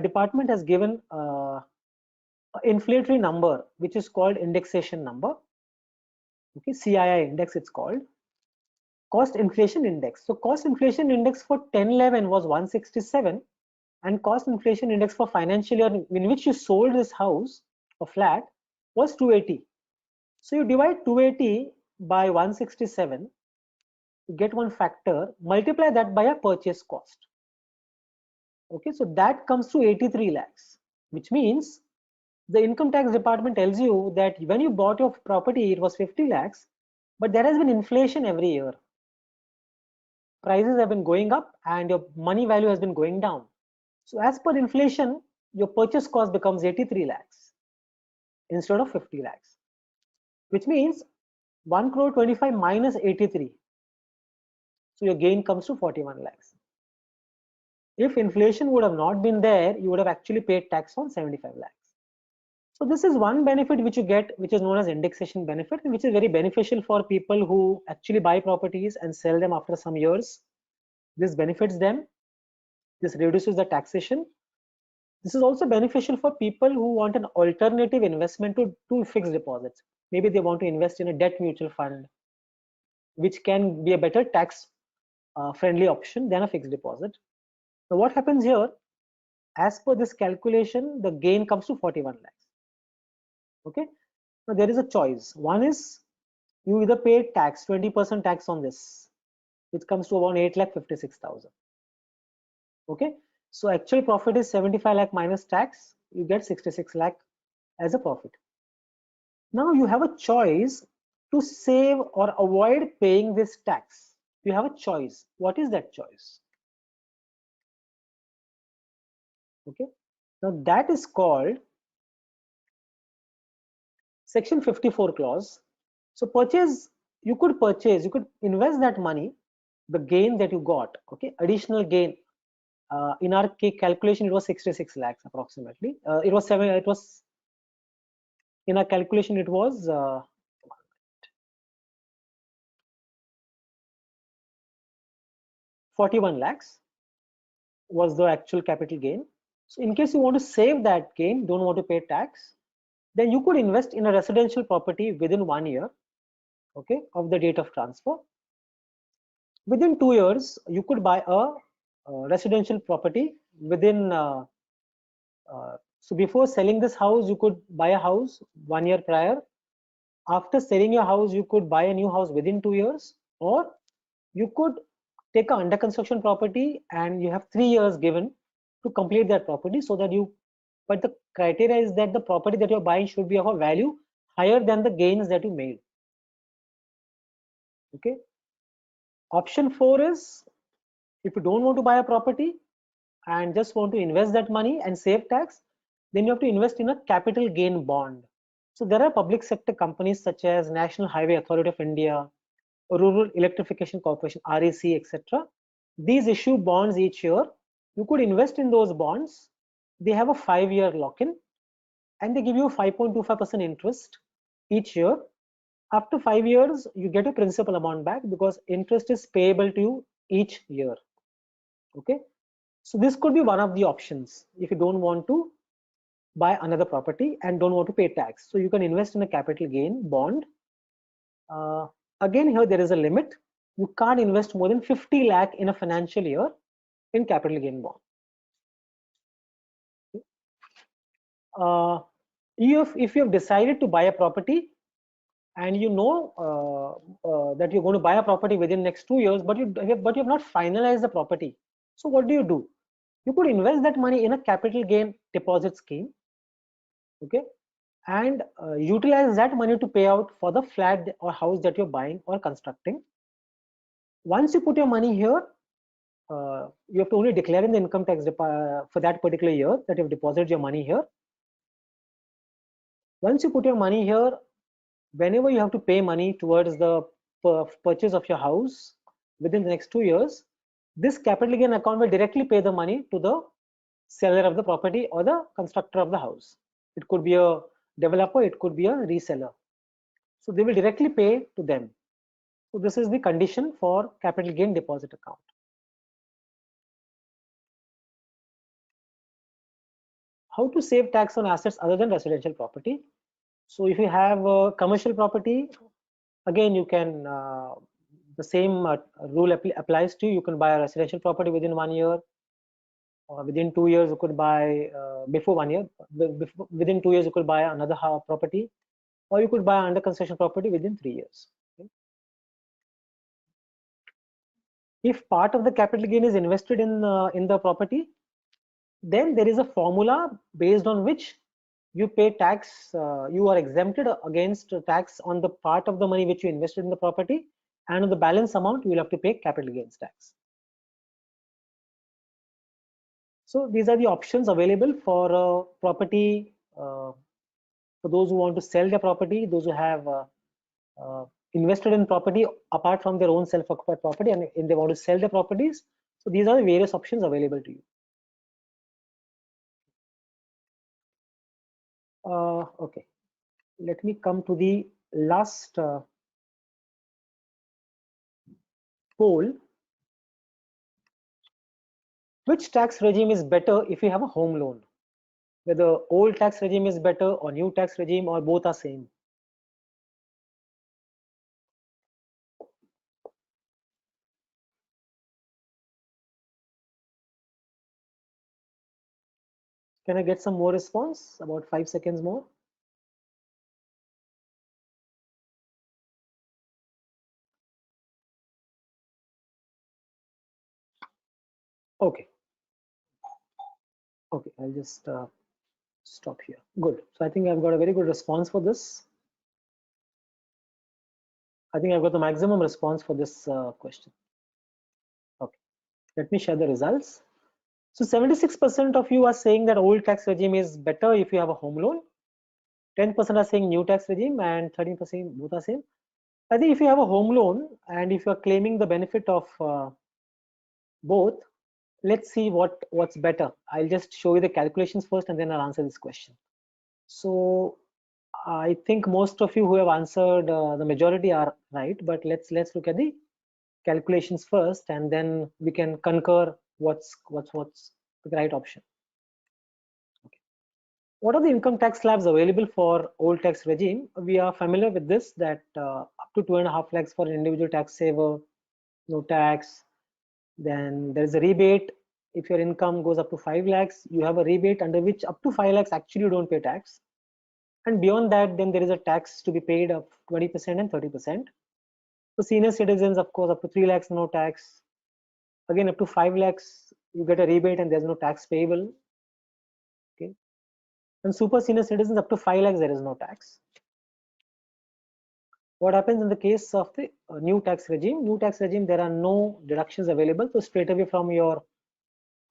department has given inflationary number, which is called indexation number. Okay, CII index it's called. Cost inflation index. So cost inflation index for 1011 was 167, and cost inflation index for financial year in which you sold this house or flat was 280. So you divide 280 by 167, you get one factor, multiply that by a purchase cost. Okay, so that comes to 83 lakhs, which means the income tax department tells you that when you bought your property, it was 50 lakhs, but there has been inflation every year. Prices have been going up and your money value has been going down. So as per inflation, your purchase cost becomes 83 lakhs instead of 50 lakhs, which means 1 crore 25 minus 83. So your gain comes to 41 lakhs. If inflation would have not been there, you would have actually paid tax on 75 lakhs. So this is one benefit which you get, which is known as indexation benefit, and which is very beneficial for people who actually buy properties and sell them after some years. This benefits them. This reduces the taxation. This is also beneficial for people who want an alternative investment to fixed deposits. Maybe they want to invest in a debt mutual fund, which can be a better tax friendly option than a fixed deposit. Now what happens here, as per this calculation, the gain comes to 41 lakhs. Okay, now there is a choice. One is you either pay tax, 20% tax on this, which comes to around 8,56,000. Okay, so actual profit is 75 lakh minus tax, you get 66 lakh as a profit. Now you have a choice to save or avoid paying this tax. You have a choice. What is that choice? Okay, now that is called section 54 clause. So you could invest that money, the gain that you got, okay, additional gain. In our calculation, it was 66 lakhs approximately. In our calculation, it was 41 lakhs was the actual capital gain. So in case you want to save that gain, don't want to pay tax, then you could invest in a residential property within 1 year, okay, of the date of transfer. Within 2 years, you could buy a residential property within. So before selling this house, you could buy a house 1 year prior. After selling your house, you could buy a new house within 2 years, or you could take a under construction property and you have 3 years given to complete that property, so that you, but the criteria is that the property that you're buying should be of a value higher than the gains that you made. Okay. Option 4 is, if you don't want to buy a property and just want to invest that money and save tax, then you have to invest in a capital gain bond. So there are public sector companies such as National Highway Authority of India, Rural Electrification Corporation, REC, etc. These issue bonds each year. You could invest in those bonds. They have a 5-year lock-in and they give you 5.25% interest each year. After 5 years, you get a principal amount back because interest is payable to you each year. Okay. So this could be one of the options if you don't want to buy another property and don't want to pay tax. So you can invest in a capital gain bond. Again, here there is a limit. You can't invest more than 50 lakh in a financial year in capital gain bond. If you have decided to buy a property and you know that you're going to buy a property within next 2 years, but you have not finalized the property. So what do? You could invest that money in a capital gain deposit scheme. Okay. And utilize that money to pay out for the flat or house that you're buying or constructing. Once you put your money here, you have to only declare in the income tax for that particular year that you've deposited your money here. Once you put your money here, whenever you have to pay money towards the purchase of your house within the next 2 years, this capital gain account will directly pay the money to the seller of the property or the constructor of the house. It could be a developer, it could be a reseller. So they will directly pay to them. So this is the condition for capital gain deposit account. How to save tax on assets other than residential property? So if you have a commercial property, again you can the same rule applies to you. You can buy a residential property within 1 year, or within 2 years you could buy before 1 year. Within 2 years you could buy another property, or you could buy under construction property within 3 years. Okay. If part of the capital gain is invested in the property, then there is a formula based on which you pay tax. You are exempted against tax on the part of the money which you invested in the property, and on the balance amount you will have to pay capital gains tax. So these are the options available for property, for those who want to sell their property, those who have invested in property apart from their own self-occupied property, and they want to sell their properties. So these are the various options available to you. Okay, let me come to the last poll. Which tax regime is better if you have a home loan? Whether old tax regime is better or new tax regime, or both are same? Can I get some more response? About 5 seconds more. Okay. Okay, I'll just stop here. Good. So I think I've got a very good response for this. I think I've got the maximum response for this question. Okay, let me share the results. So 76% of you are saying that old tax regime is better if you have a home loan. 10% are saying new tax regime, and 13% both are same. I think if you have a home loan and if you are claiming the benefit of both, let's see what's better. I'll just show you the calculations first and then I'll answer this question. So I think most of you who have answered, the majority are right, but let's look at the calculations first, and then we can concur what's the right option. Okay. What are the income tax slabs available for old tax regime? We are familiar with this, that up to 2.5 lakhs for an individual tax saver, no tax. Then there is a rebate. If your income goes up to 5 lakhs, you have a rebate under which up to 5 lakhs actually you don't pay tax. And beyond that, then there is a tax to be paid of 20% and 30%. For senior citizens, of course, up to 3 lakhs, no tax. Again, up to 5 lakhs, you get a rebate and there's no tax payable. Okay. And super senior citizens up to 5 lakhs, there is no tax. What happens in the case of the new tax regime? New tax regime, there are no deductions available. So straight away from your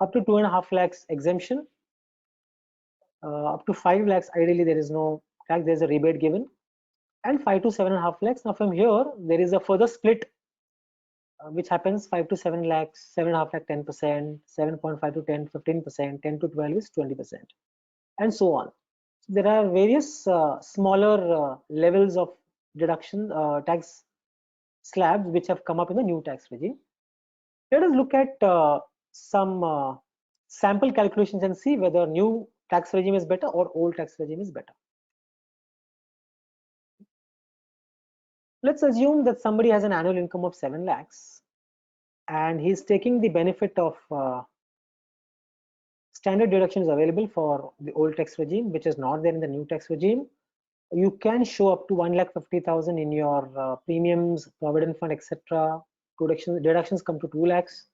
up to 2.5 lakhs exemption, up to 5 lakhs, ideally there is no tax, there's a rebate given. And 5 to 7.5 lakhs. Now from here, there is a further split which happens 5 to 7 lakhs, 7.5 lakh 10%, 7.5 to 10, 15%, 10 to 12 is 20%, and so on. So there are various smaller levels of deduction tax slabs which have come up in the new tax regime. Let us look at some sample calculations and see whether new tax regime is better or old tax regime is better. Let's assume that somebody has an annual income of 7 lakhs and he's taking the benefit of standard deductions available for the old tax regime, which is not there in the new tax regime. You can show up to 1,50,000 in your premiums, provident fund, etc. Deductions come to 2 lakhs.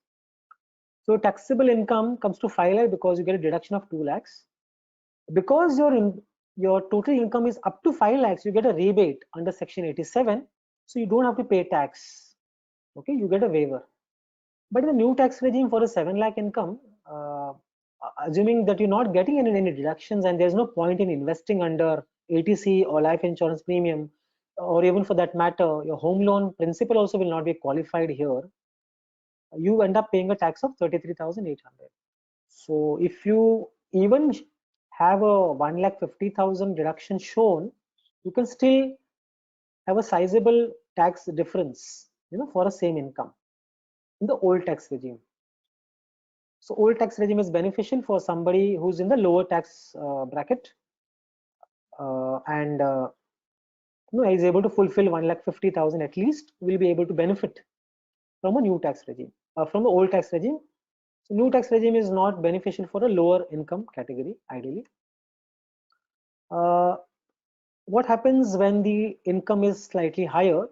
So taxable income comes to 5 lakhs because you get a deduction of 2 lakhs. Because your total income is up to 5 lakhs, you get a rebate under section 87. So you don't have to pay tax. Okay, you get a waiver. But in the new tax regime for a 7 lakh income, assuming that you're not getting any deductions and there's no point in investing under ATC or life insurance premium, or even for that matter, your home loan principal also will not be qualified here, you end up paying a tax of 33,800. So if you even have a 1,50,000 deduction shown, you can still have a sizable tax difference, for a same income in the old tax regime. So old tax regime is beneficial for somebody who's in the lower tax bracket and is able to fulfill 1,50,000 at least, will be able to benefit from a new tax regime, from the old tax regime. So new tax regime is not beneficial for a lower income category, ideally. What happens when the income is slightly higher?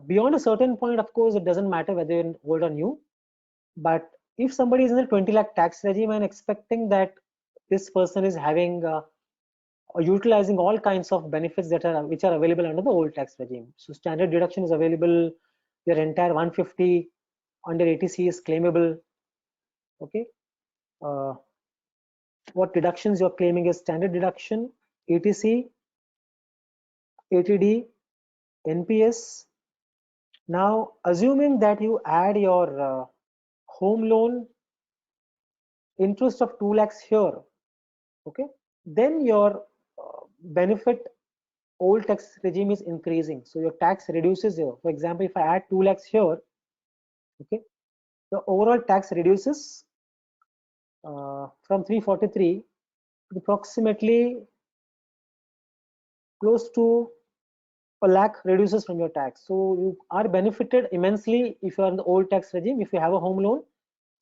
Beyond a certain point, of course, it doesn't matter whether you're old or new. But if somebody is in the 20 lakh tax regime and expecting that this person is having or utilizing all kinds of benefits which are available under the old tax regime. So standard deduction is available, your entire 150 under ATC is claimable. Okay. What deductions you're claiming is standard deduction, ATC, ATD, NPS. Now, assuming that you add your home loan interest of 2 lakhs here, okay, then your benefit old tax regime is increasing, so your tax reduces here. For example, if I add 2 lakhs here, okay, the overall tax reduces from 343 to approximately close to a lakh reduces from your tax. So you are benefited immensely if you are in the old tax regime, if you have a home loan,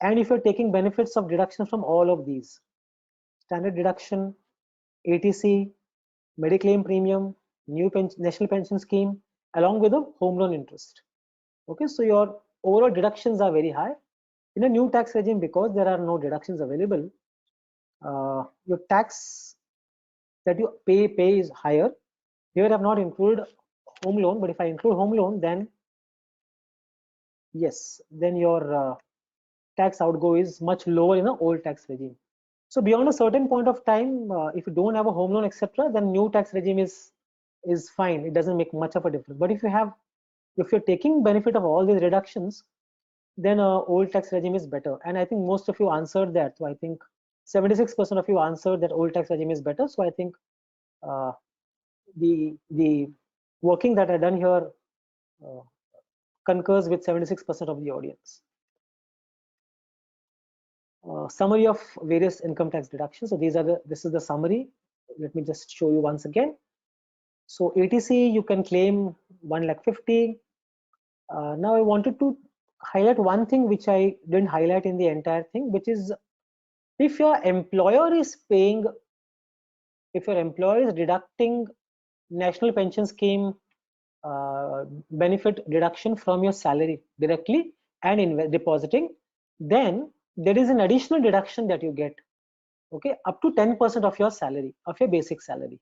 and if you're taking benefits of deductions from all of these: standard deduction, ATC, Mediclaim premium, new national pension scheme, along with the home loan interest. Okay, so your overall deductions are very high. In a new tax regime, because there are no deductions available, your tax that you pay is higher. Here I have not included home loan, but if I include home loan, then yes, then your tax outgo is much lower in the old tax regime. So beyond a certain point of time, if you don't have a home loan, etc., then new tax regime is fine. It doesn't make much of a difference. But if you're taking benefit of all these reductions, then old tax regime is better. And I think most of you answered that. So I think 76% of you answered that old tax regime is better. So I think the working that I've done here concurs with 76% of the audience. Summary of various income tax deductions. So this is the summary. Let me just show you once again. So ATC, you can claim 1,50,000. Now I wanted to highlight one thing which I didn't highlight in the entire thing, which is if your employer is paying if your employer is deducting national pension scheme benefit deduction from your salary directly and depositing, then there is an additional deduction that you get, okay, up to 10% of your salary, of your basic salary.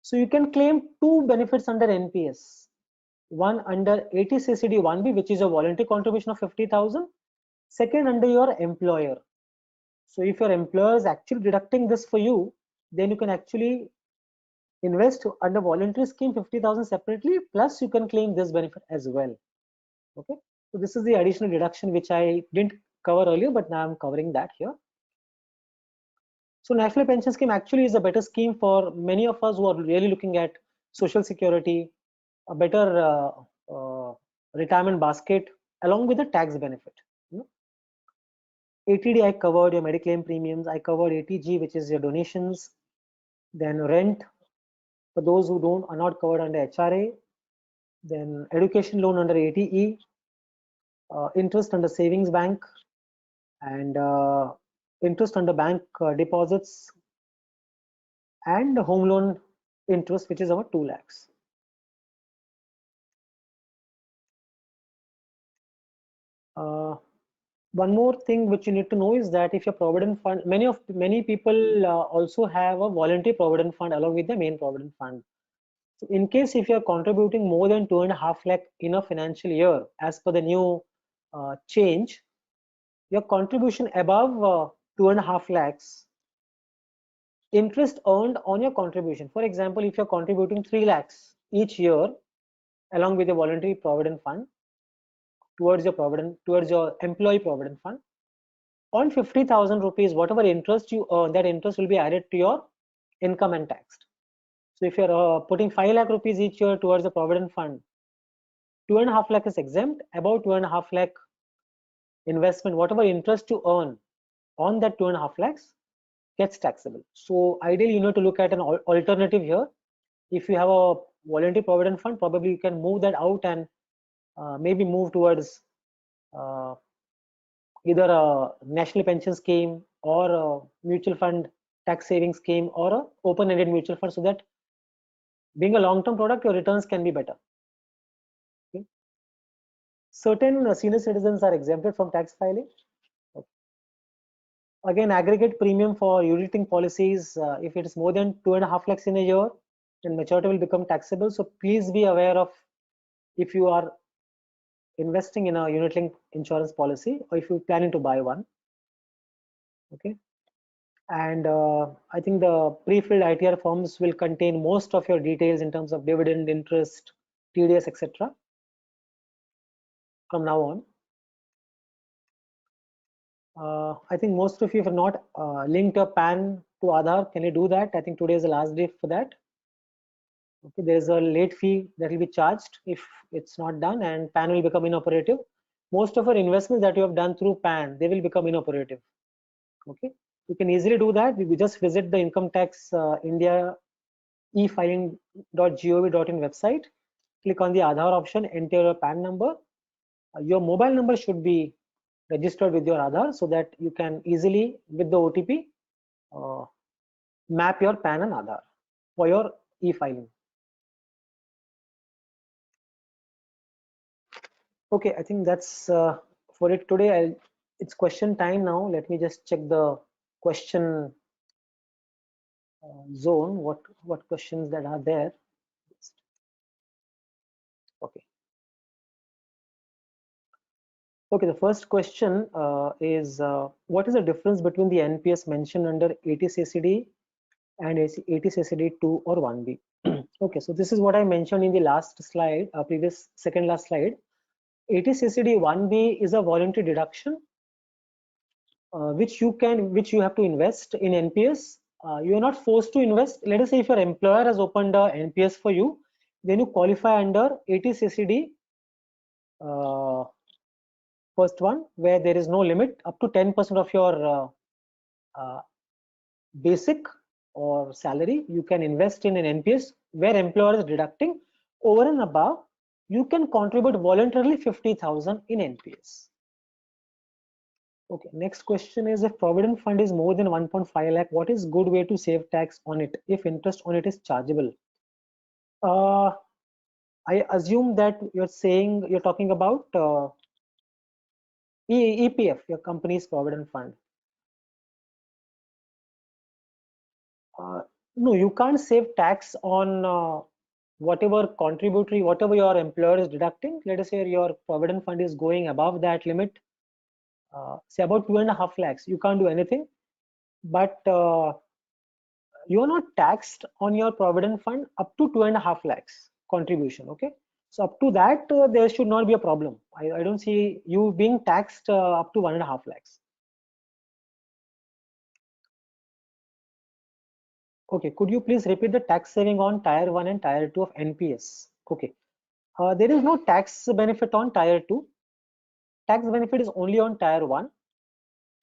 So you can claim two benefits under NPS. One under 80 CCD 1B, which is a voluntary contribution of 50,000. Second, under your employer. So if your employer is actually deducting this for you, then you can actually invest under voluntary scheme 50,000 separately, plus you can claim this benefit as well. Okay, so this is the additional deduction which I didn't cover earlier, but now I'm covering that here. So national pension scheme actually is a better scheme for many of us who are really looking at social security, a better retirement basket, along with the tax benefit. 80D I covered your Mediclaim premiums. I covered 80G, which is your donations. Then rent for those who are not covered under HRA. Then education loan under 80E. Interest under savings bank, and interest under bank deposits, and home loan interest, which is about 2 lakhs. One more thing which you need to know is that if your provident fund, many people also have a voluntary provident fund along with the main provident fund. So in case if you are contributing more than 2.5 lakh in a financial year, as per the new change, your contribution above 2.5 lakhs, interest earned on your contribution. For example, if you're contributing 3 lakhs each year along with your voluntary provident fund towards your employee provident fund, on 50,000 rupees, whatever interest you earn, that interest will be added to your income and taxed. So if you're putting 5 lakh rupees each year towards the provident fund, 2.5 lakh is exempt. About 2.5 lakh investment, whatever interest you earn on that 2.5 lakhs gets taxable. So ideally, you need to look at an alternative here. If you have a voluntary provident fund, probably you can move that out and maybe move towards either a national pension scheme or a mutual fund tax saving scheme or a open-ended mutual fund, so that being a long-term product, your returns can be better. Okay. Certain senior citizens are exempted from tax filing. Okay. Again, aggregate premium for unit linked policies, if it is more than 2.5 lakhs in a year, then maturity will become taxable. So please be aware of, if you are investing in a unit linked insurance policy or if you're planning to buy one. Okay. And I think the pre-filled ITR forms will contain most of your details in terms of dividend, interest, TDS, etc. from now on. I think most of you have not linked your PAN to Aadhaar. Can you do that? I think today is the last day for that. Okay, there is a late fee that will be charged if it's not done, and PAN will become inoperative. Most of our investments that you have done through PAN, they will become inoperative. Okay, you can easily do that. We just visit the Income Tax India efiling.gov.in website, click on the Aadhaar option, enter your PAN number. Your mobile number should be registered with your Aadhaar so that you can easily, with the OTP, map your PAN and Aadhaar for your e-filing. Okay, I think that's for it today. It's question time now. Let me just check the question zone. What questions that are there? Okay. Okay, the first question is what is the difference between the NPS mentioned under 80 CCD and 80 CCD 2 or 1B? Okay, so this is what I mentioned in the last slide, previous second last slide. 80 CCD 1B is a voluntary deduction which you have to invest in NPS. You are not forced to invest. Let us say if your employer has opened a NPS for you, then you qualify under 80 CCD first one, where there is no limit. Up to 10% of your basic or salary you can invest in an NPS, where employer is deducting. Over and above, you can contribute voluntarily 50,000 in NPS. Okay, next question is, if provident fund is more than 1.5 lakh, what is good way to save tax on it if interest on it is chargeable? Uh, I assume that you're talking about EPF, your company's provident fund. No, you can't save tax on whatever contributory, whatever your employer is deducting. Let us say your provident fund is going above that limit, say about 2.5 lakhs. You can't do anything, but you are not taxed on your provident fund up to 2.5 lakhs contribution. Okay, so up to that there should not be a problem. I don't see you being taxed up to 1.5 lakhs. Okay, could you please repeat the tax saving on tier 1 and tier 2 of NPS? Okay, there is no tax benefit on tier 2. Tax benefit is only on tier 1.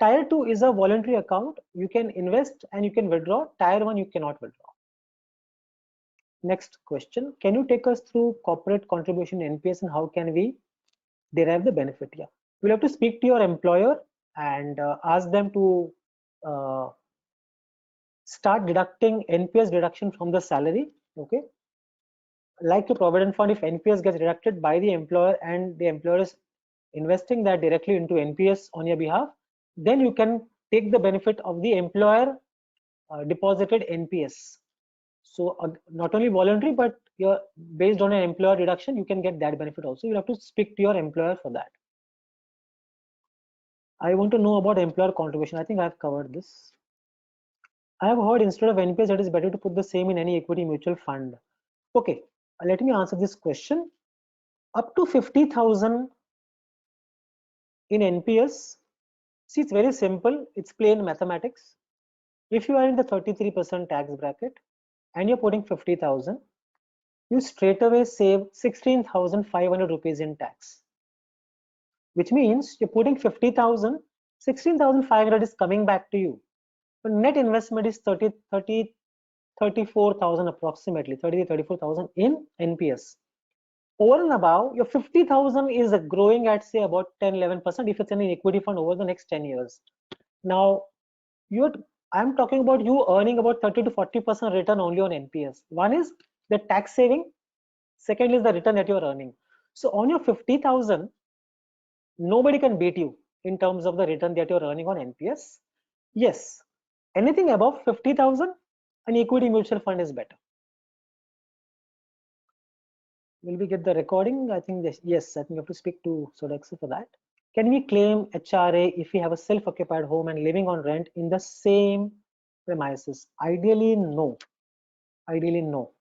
Tier 2 is a voluntary account. You can invest and you can withdraw. Tier 1 you cannot withdraw. Next question, can you take us through corporate contribution NPS and how can we derive the benefit? Yeah, we'll have to speak to your employer and ask them to uh, start deducting NPS deduction from the salary. Okay, like your provident fund, if NPS gets deducted by the employer and the employer is investing that directly into NPS on your behalf, then you can take the benefit of the employer deposited NPS. So not only voluntary, but you're based on an employer deduction, you can get that benefit also. You have to speak to your employer for that. I want to know about employer contribution. I think I've covered this. I have heard instead of NPS, it is better to put the same in any equity mutual fund. Okay, let me answer this question. Up to 50,000 in NPS, see, it's very simple. It's plain mathematics. If you are in the 33% tax bracket and you're putting 50,000, you straight away save 16,500 rupees in tax, which means you're putting 50,000, 16,500 is coming back to you. But net investment is 34,000 approximately, 34,000 in NPS. Over and above, your 50,000 is growing at say about 10-11% if it's in an equity fund over the next 10 years. Now, I'm talking about you earning about 30 to 40% return only on NPS. One is the tax saving, second is the return that you're earning. So on your 50,000, nobody can beat you in terms of the return that you're earning on NPS. Yes, anything above 50,000, an equity mutual fund is better. Will we get the recording? I think this, yes, I think you have to speak to Sodexo for that. Can we claim HRA if we have a self-occupied home and living on rent in the same premises? Ideally, no. Ideally, no.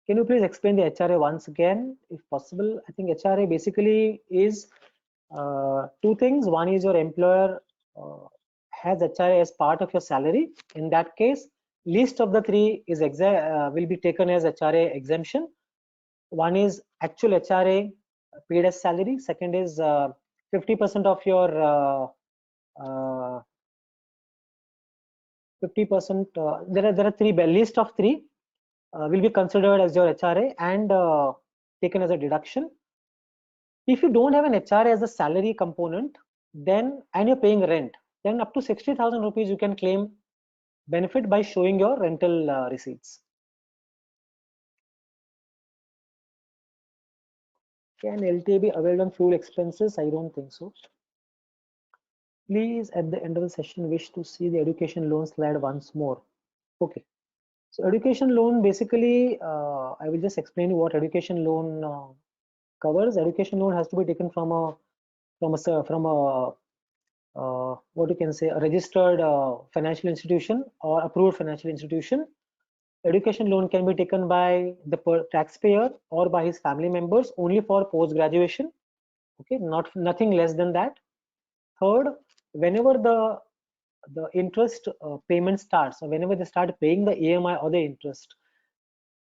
Can you please explain the HRA once again, if possible? I think HRA basically is two things. One is your employer has HRA as part of your salary. In that case, least of the three is will be taken as HRA exemption. One is actual HRA paid as salary. Second is 50% of your 50%. There are three, list of three will be considered as your HRA and taken as a deduction. If you don't have an HRA as a salary component, then and you're paying rent, then up to 60,000 rupees you can claim benefit by showing your rental receipts. Can LTA be availed on fuel expenses? I don't think so. Please, at the end of the session, wish to see the education loan slide once more. Okay. So education loan, basically, I will just explain you what education loan covers. Education loan has to be taken from a what you can say, a registered financial institution or approved financial institution. Education loan can be taken by the taxpayer or by his family members only for post graduation. Okay, nothing less than that. Third, whenever the interest payment starts, or whenever they start paying the EMI or the interest,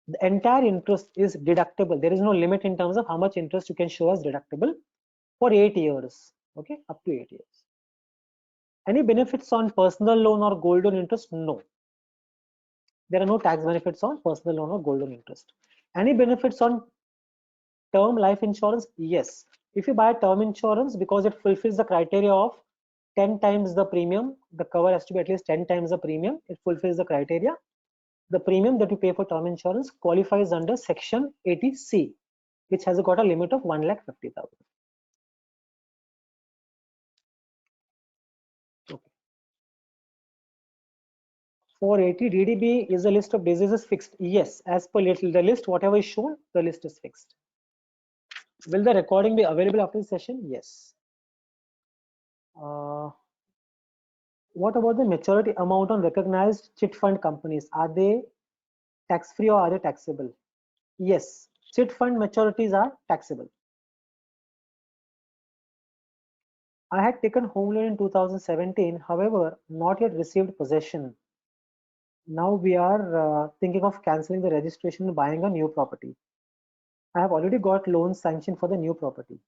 the entire interest is deductible. There is no limit in terms of how much interest you can show as deductible for 8 years. Okay, up to 8 years. Any benefits on personal loan or gold loan interest? No. There are no tax benefits on personal loan or gold loan interest. Any benefits on term life insurance? Yes. If you buy term insurance, because it fulfills the criteria of 10 times the premium, the cover has to be at least 10 times the premium, it fulfills the criteria. The premium that you pay for term insurance qualifies under section 80C, which has got a limit of 1,50,000. Okay. For 80, DDB is a list of diseases fixed. Yes, as per the list, whatever is shown, the list is fixed. Will the recording be available after the session? Yes. What about the maturity amount on recognized chit fund companies? Are they tax free or are they taxable? Yes, chit fund maturities are taxable. I had taken home loan in 2017, however, not yet received possession. Now we are thinking of cancelling the registration and buying a new property. I have already got loan sanctioned for the new property.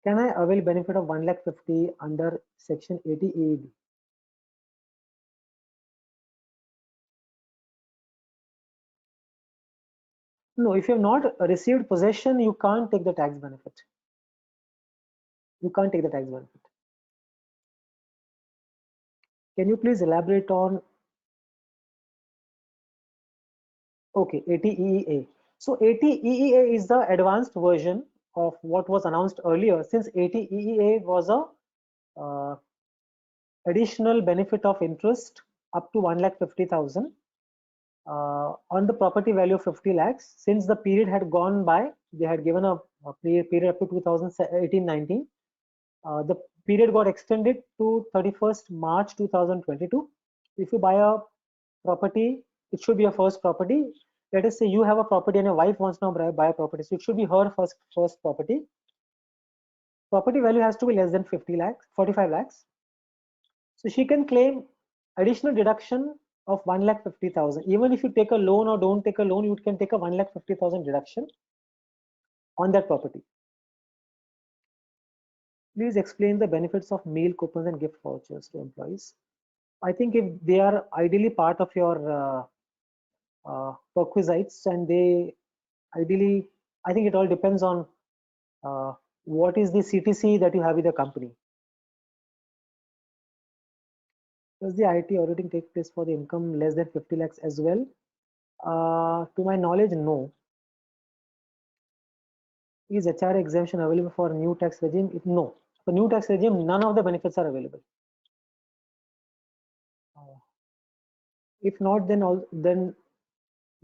Can I avail benefit of 1,50,000 under section 80 EEB? No, if you have not received possession, you can't take the tax benefit. You can't take the tax benefit. Can you please elaborate on? Okay, 80 EEA. So 80 EEA is the advanced version of what was announced earlier, since 80 EEA was a additional benefit of interest up to 1,50,000 on the property value of 50 lakhs. Since the period had gone by, they had given a period up to 2018-19. The period got extended to 31st March 2022. If you buy a property, it should be a first property. Let us say you have a property and your wife wants now buy a property, so it should be her first property. Property value has to be less than 50 lakhs, 45 lakhs. So she can claim additional deduction of 1,50,000. Even if you take a loan or don't take a loan, you can take a 1,50,000 deduction on that property. Please explain the benefits of meal coupons and gift vouchers to employees. I think if they are ideally part of your perquisites, and they ideally, I think it all depends on what is the CTC that you have with the company. Does the IT auditing take place for the income less than 50 lakhs as well? To my knowledge, no. Is HRA exemption available for new tax regime? No. For new tax regime, none of the benefits are available. If not, then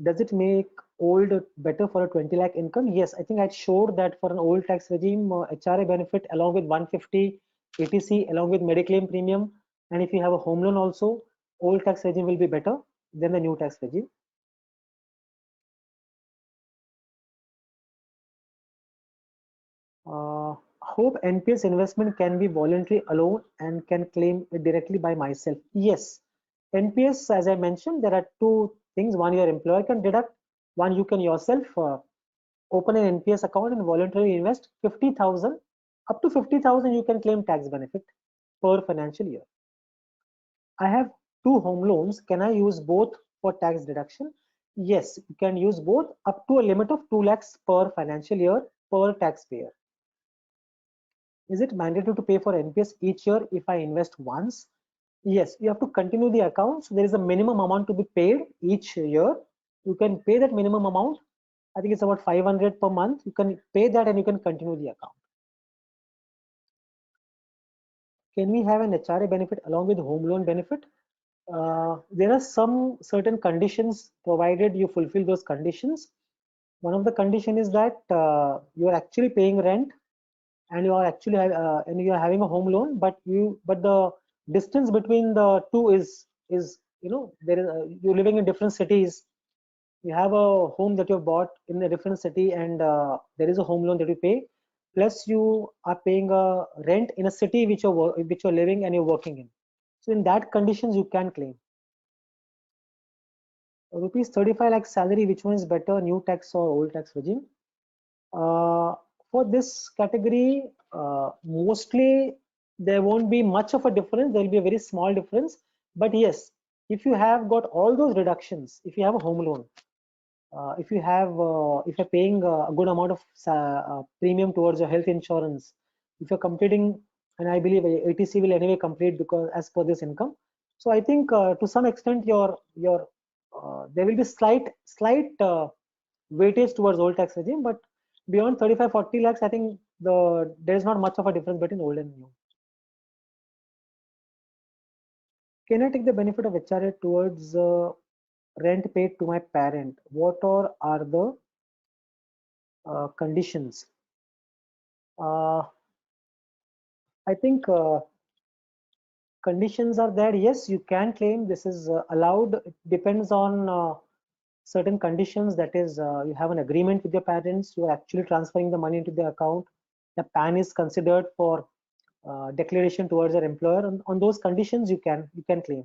does it make old better for a 20 lakh income? Yes, I think I showed that for an old tax regime, HRA benefit along with 150 ATC along with Mediclaim premium, and if you have a home loan also, old tax regime will be better than the new tax regime. Hope NPS investment can be voluntary alone and can claim it directly by myself. Yes, NPS, as I mentioned, there are two things. One, your employer can deduct. One, you can yourself open an NPS account and voluntarily invest 50,000. Up to 50,000, you can claim tax benefit per financial year. I have 2 home loans. Can I use both for tax deduction? Yes, you can use both up to a limit of 2 lakhs per financial year per taxpayer. Is it mandatory to pay for NPS each year if I invest once? Yes, you have to continue the account. So there is a minimum amount to be paid each year. You can pay that minimum amount. I think it's about 500 per month. You can pay that and you can continue the account. Can we have an HRA benefit along with home loan benefit? There are some certain conditions provided you fulfill those conditions. One of the condition is that you are actually paying rent and you are actually and you are having a home loan, but the distance between the two is there is you're living in different cities. You have a home that you have bought in a different city, and there is a home loan that you pay. Plus, you are paying a rent in a city which you're living and you're working in. So, in that conditions, you can claim. Rupees 35 lakh salary, which one is better, new tax or old tax regime? For this category, mostly there won't be much of a difference. There will be a very small difference. But yes, if you have got all those reductions, if you have a home loan, if you have if you're paying a good amount of premium towards your health insurance, if you're completing, and I believe ATC will anyway complete because as per this income. So I think to some extent your there will be slight weightage towards old tax regime, but beyond 35-40 lakhs, I think there is not much of a difference between old and new. Can I take the benefit of HRA towards rent paid to my parent? What are the conditions? I think conditions are there. Yes, you can claim. This is allowed. It depends on certain conditions. That is, you have an agreement with your parents. You are actually transferring the money into the account. The PAN is considered for declaration towards your employer. On those conditions, you can claim.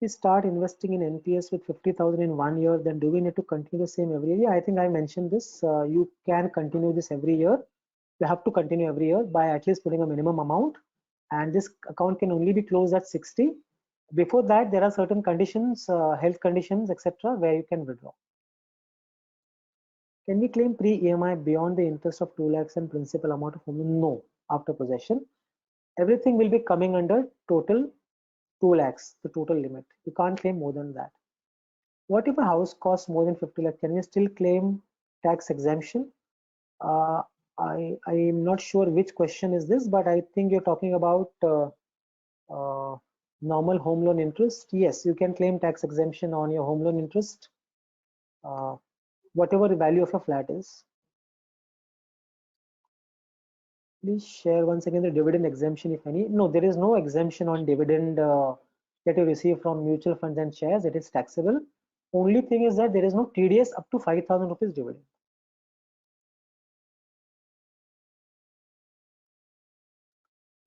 We start investing in NPS with 50,000 in 1 year, then do we need to continue the same every year? I think I mentioned this. You can continue this every year. You have to continue every year by at least putting a minimum amount, and this account can only be closed at 60. Before that, there are certain conditions, health conditions, etc., where you can withdraw. Can we claim pre-EMI beyond the interest of 2 lakhs and principal amount of home loan? No, after possession. Everything will be coming under total 2 lakhs, the total limit. You can't claim more than that. What if a house costs more than 50 lakhs? Can we still claim tax exemption? I am not sure which question is this, but I think you're talking about normal home loan interest. Yes, you can claim tax exemption on your home loan interest, whatever the value of your flat is. Please share once again the dividend exemption, if any. No, there is no exemption on dividend that you receive from mutual funds and shares. It is taxable. Only thing is that there is no TDS up to 5,000 rupees dividend.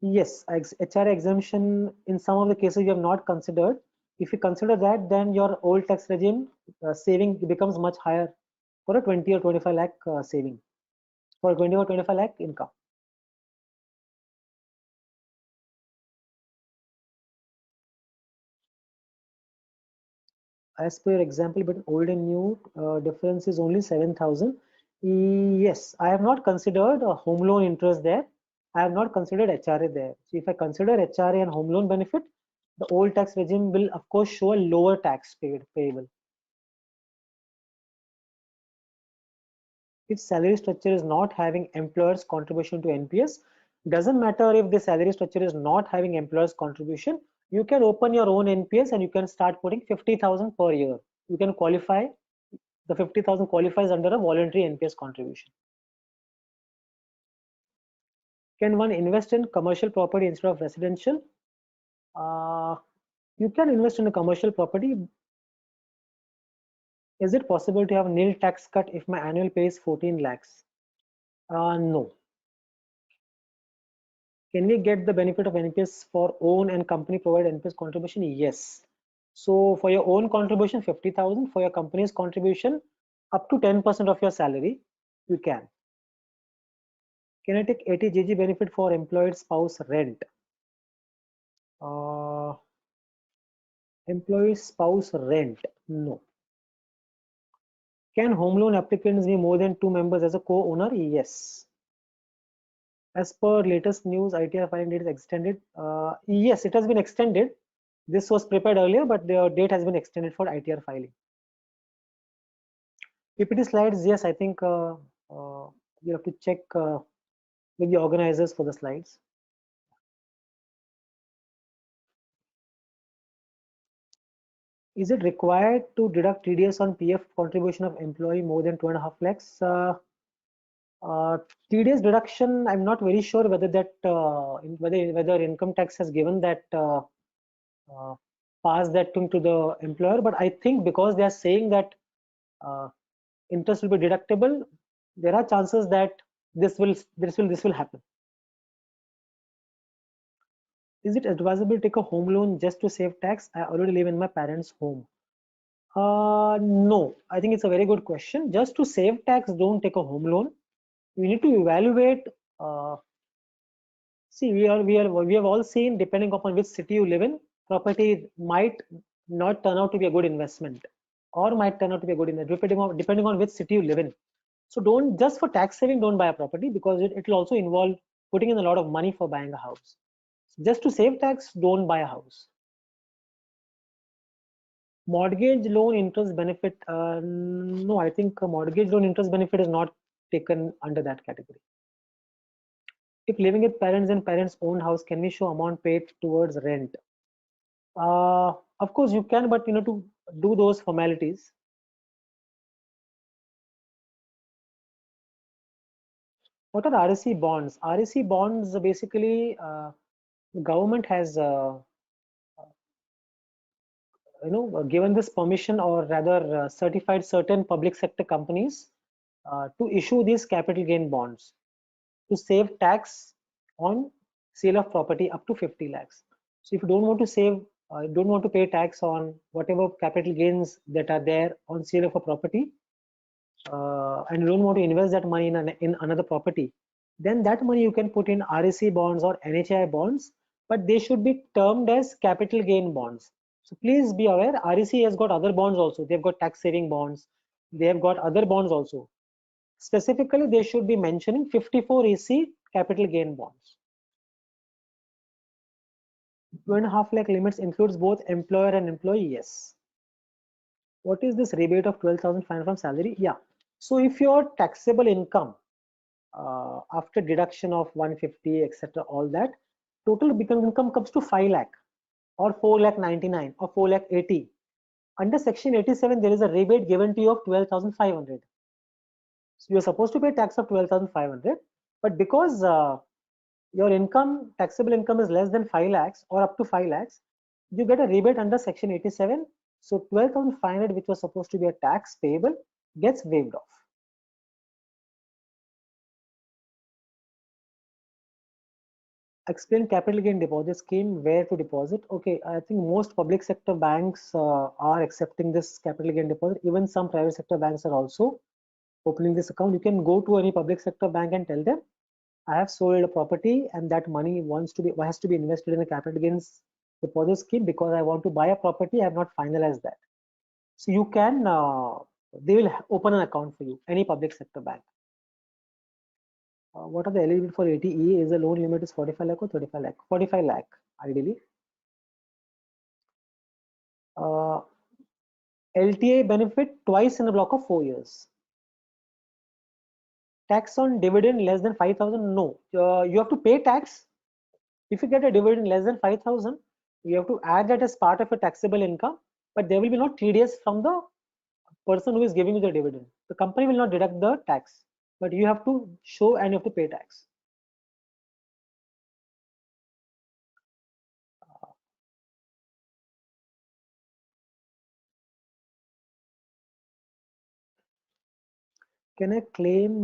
Yes, HRA exemption in some of the cases you have not considered. If you consider that, then your old tax regime saving becomes much higher for a 20 or 25 lakh saving, for a 20 or 25 lakh income. As per your example, but old and new difference is only 7,000. Yes, I have not considered a home loan interest there. I have not considered HRA there. So if I consider HRA and home loan benefit, the old tax regime will of course show a lower tax payable. If salary structure is not having employer's contribution to NPS, doesn't matter if the salary structure is not having employer's contribution, you can open your own NPS and you can start putting 50,000 per year. You can qualify, the 50,000 qualifies under a voluntary NPS contribution. Can one invest in commercial property instead of residential? You can invest in a commercial property. Is it possible to have nil tax cut if my annual pay is 14 lakhs? No. Can we get the benefit of NPS for own and company provided NPS contribution? Yes. So for your own contribution, 50,000. For your company's contribution, up to 10% of your salary, you can. Can I take 80 GG benefit for employed spouse rent? Employee spouse rent? No. Can home loan applicants be more than 2 members as a co-owner? Yes. As per latest news, ITR filing date is extended. Yes, it has been extended. This was prepared earlier, but the date has been extended for ITR filing. PPT slides, yes, I think you have to check with the organizers for the slides. Is it required to deduct TDS on PF contribution of employee more than 2.5 lakhs? TDS deduction, I'm not very sure whether that whether income tax has given that pass that thing to the employer, but I think because they are saying that interest will be deductible, there are chances that this will happen. Is it advisable to take a home loan just to save tax? I already live in my parents' home. No, I think it's a very good question. Just to save tax, don't take a home loan. You need to evaluate. See, we have all seen, depending upon which city you live in, property might not turn out to be a good investment, or might turn out to be a good investment depending on which city you live in. So don't, just for tax saving, don't buy a property, because it will also involve putting in a lot of money for buying a house. Just to save tax, don't buy a house. Mortgage loan interest benefit, no, I think a mortgage loan interest benefit is not taken under that category. If living with parents and parents own house, can we show amount paid towards rent? Of course you can, but you know, to do those formalities. What are RSC bonds? RSC bonds basically, the government has given this permission, or rather certified certain public sector companies to issue these capital gain bonds to save tax on sale of property up to 50 lakhs. So if you don't want to save, don't want to pay tax on whatever capital gains that are there on sale of a property, and you don't want to invest that money in another property, then that money you can put in RSC bonds or NHI bonds, but they should be termed as capital gain bonds. So please be aware, REC has got other bonds also. They've got tax saving bonds. They have got other bonds also. Specifically, they should be mentioning 54 EC capital gain bonds. 2.5 lakh limits includes both employer and employee. Yes. What is this rebate of 12,500 from salary? Yeah. So if your taxable income after deduction of 150, etc., all that, total income comes to 5 lakh or 4 lakh 99 or 4 lakh 80. Under section 87, there is a rebate given to you of 12,500. So you're supposed to pay tax of 12,500, but because your income, taxable income, is less than 5 lakhs or up to 5 lakhs, you get a rebate under section 87. So 12,500, which was supposed to be a tax payable, gets waived off. Explain capital gain deposit scheme, where to deposit. Okay, I think most public sector banks are accepting this capital gain deposit. Even some private sector banks are also opening this account. You can go to any public sector bank and tell them, I have sold a property and that money has to be invested in a capital gains deposit scheme because I want to buy a property. I have not finalized that. So you can, they will open an account for you, any public sector bank. What are the eligibility for 80E? Is the loan limit is 45 lakh or 35 lakh? 45 lakh ideally. LTA benefit twice in a block of 4 years. Tax on dividend less than 5,000? No, you have to pay tax. If you get a dividend less than 5,000, you have to add that as part of your taxable income, but there will be no TDS from the person who is giving you the dividend. The company will not deduct the tax, but you have to show and you have to pay tax. Can I claim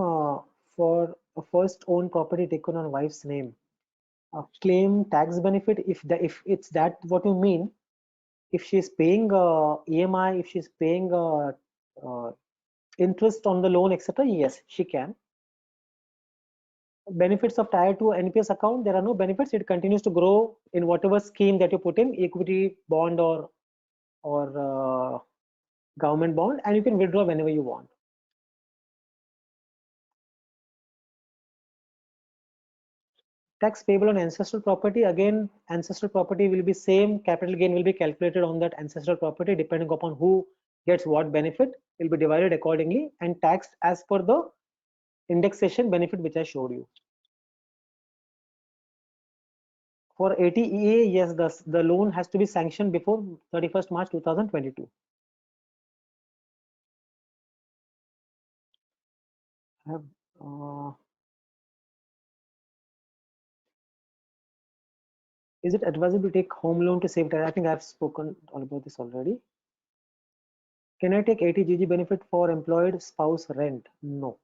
for a first owned property taken on wife's name? Claim tax benefit if it's that what you mean. If she's paying EMI, if she's paying interest on the loan, etc., yes, she can. Benefits of Tier 2 NPS account, there are no benefits. It continues to grow in whatever scheme that you put in, equity, bond, or government bond, and you can withdraw whenever you want. Tax payable on ancestral property, again, ancestral property will be same. Capital gain will be calculated on that ancestral property depending upon who gets what benefit, will be divided accordingly and taxed as per the indexation benefit which I showed you. For 80EA, yes, the loan has to be sanctioned before 31st March 2022. I have, is it advisable to take home loan to save tax? I think I've spoken all about this already. Can I take 80GG benefit for employed spouse rent? No.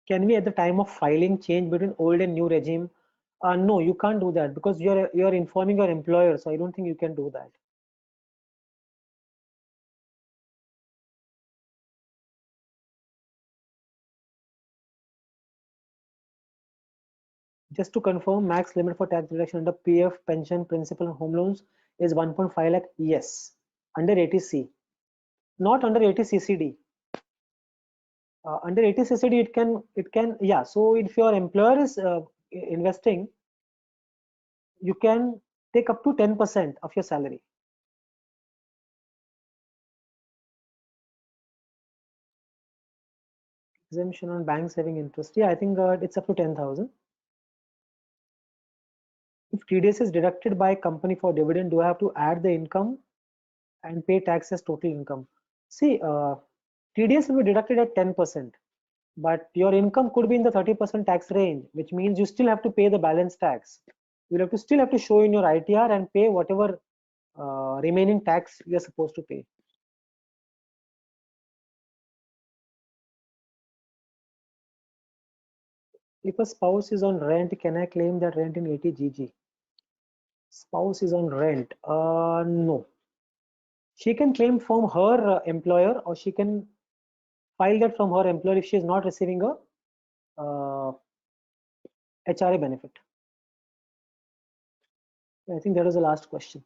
Can we at the time of filing change between old and new regime? No, you can't do that because you're informing your employer, so I don't think you can do that. Just to confirm, max limit for tax deduction under PF, pension, principal and home loans is 1.5 lakh. Yes, under 80C, not under 80CCD. Under 80CCD, it can yeah. So if your employer is investing, you can take up to 10% of your salary. Exemption on bank saving interest. Yeah, I think it's up to 10,000. If TDS is deducted by company for dividend, do I have to add the income and pay tax as total income? See, TDS will be deducted at 10%, but your income could be in the 30% tax range, which means you still have to pay the balance tax. You'll still have to show in your ITR and pay whatever remaining tax you're supposed to pay. If a spouse is on rent, can I claim that rent in 80GG? Spouse is on rent. No. She can claim from her employer, or she can file that from her employer if she is not receiving a HRA benefit. I think that was the last question.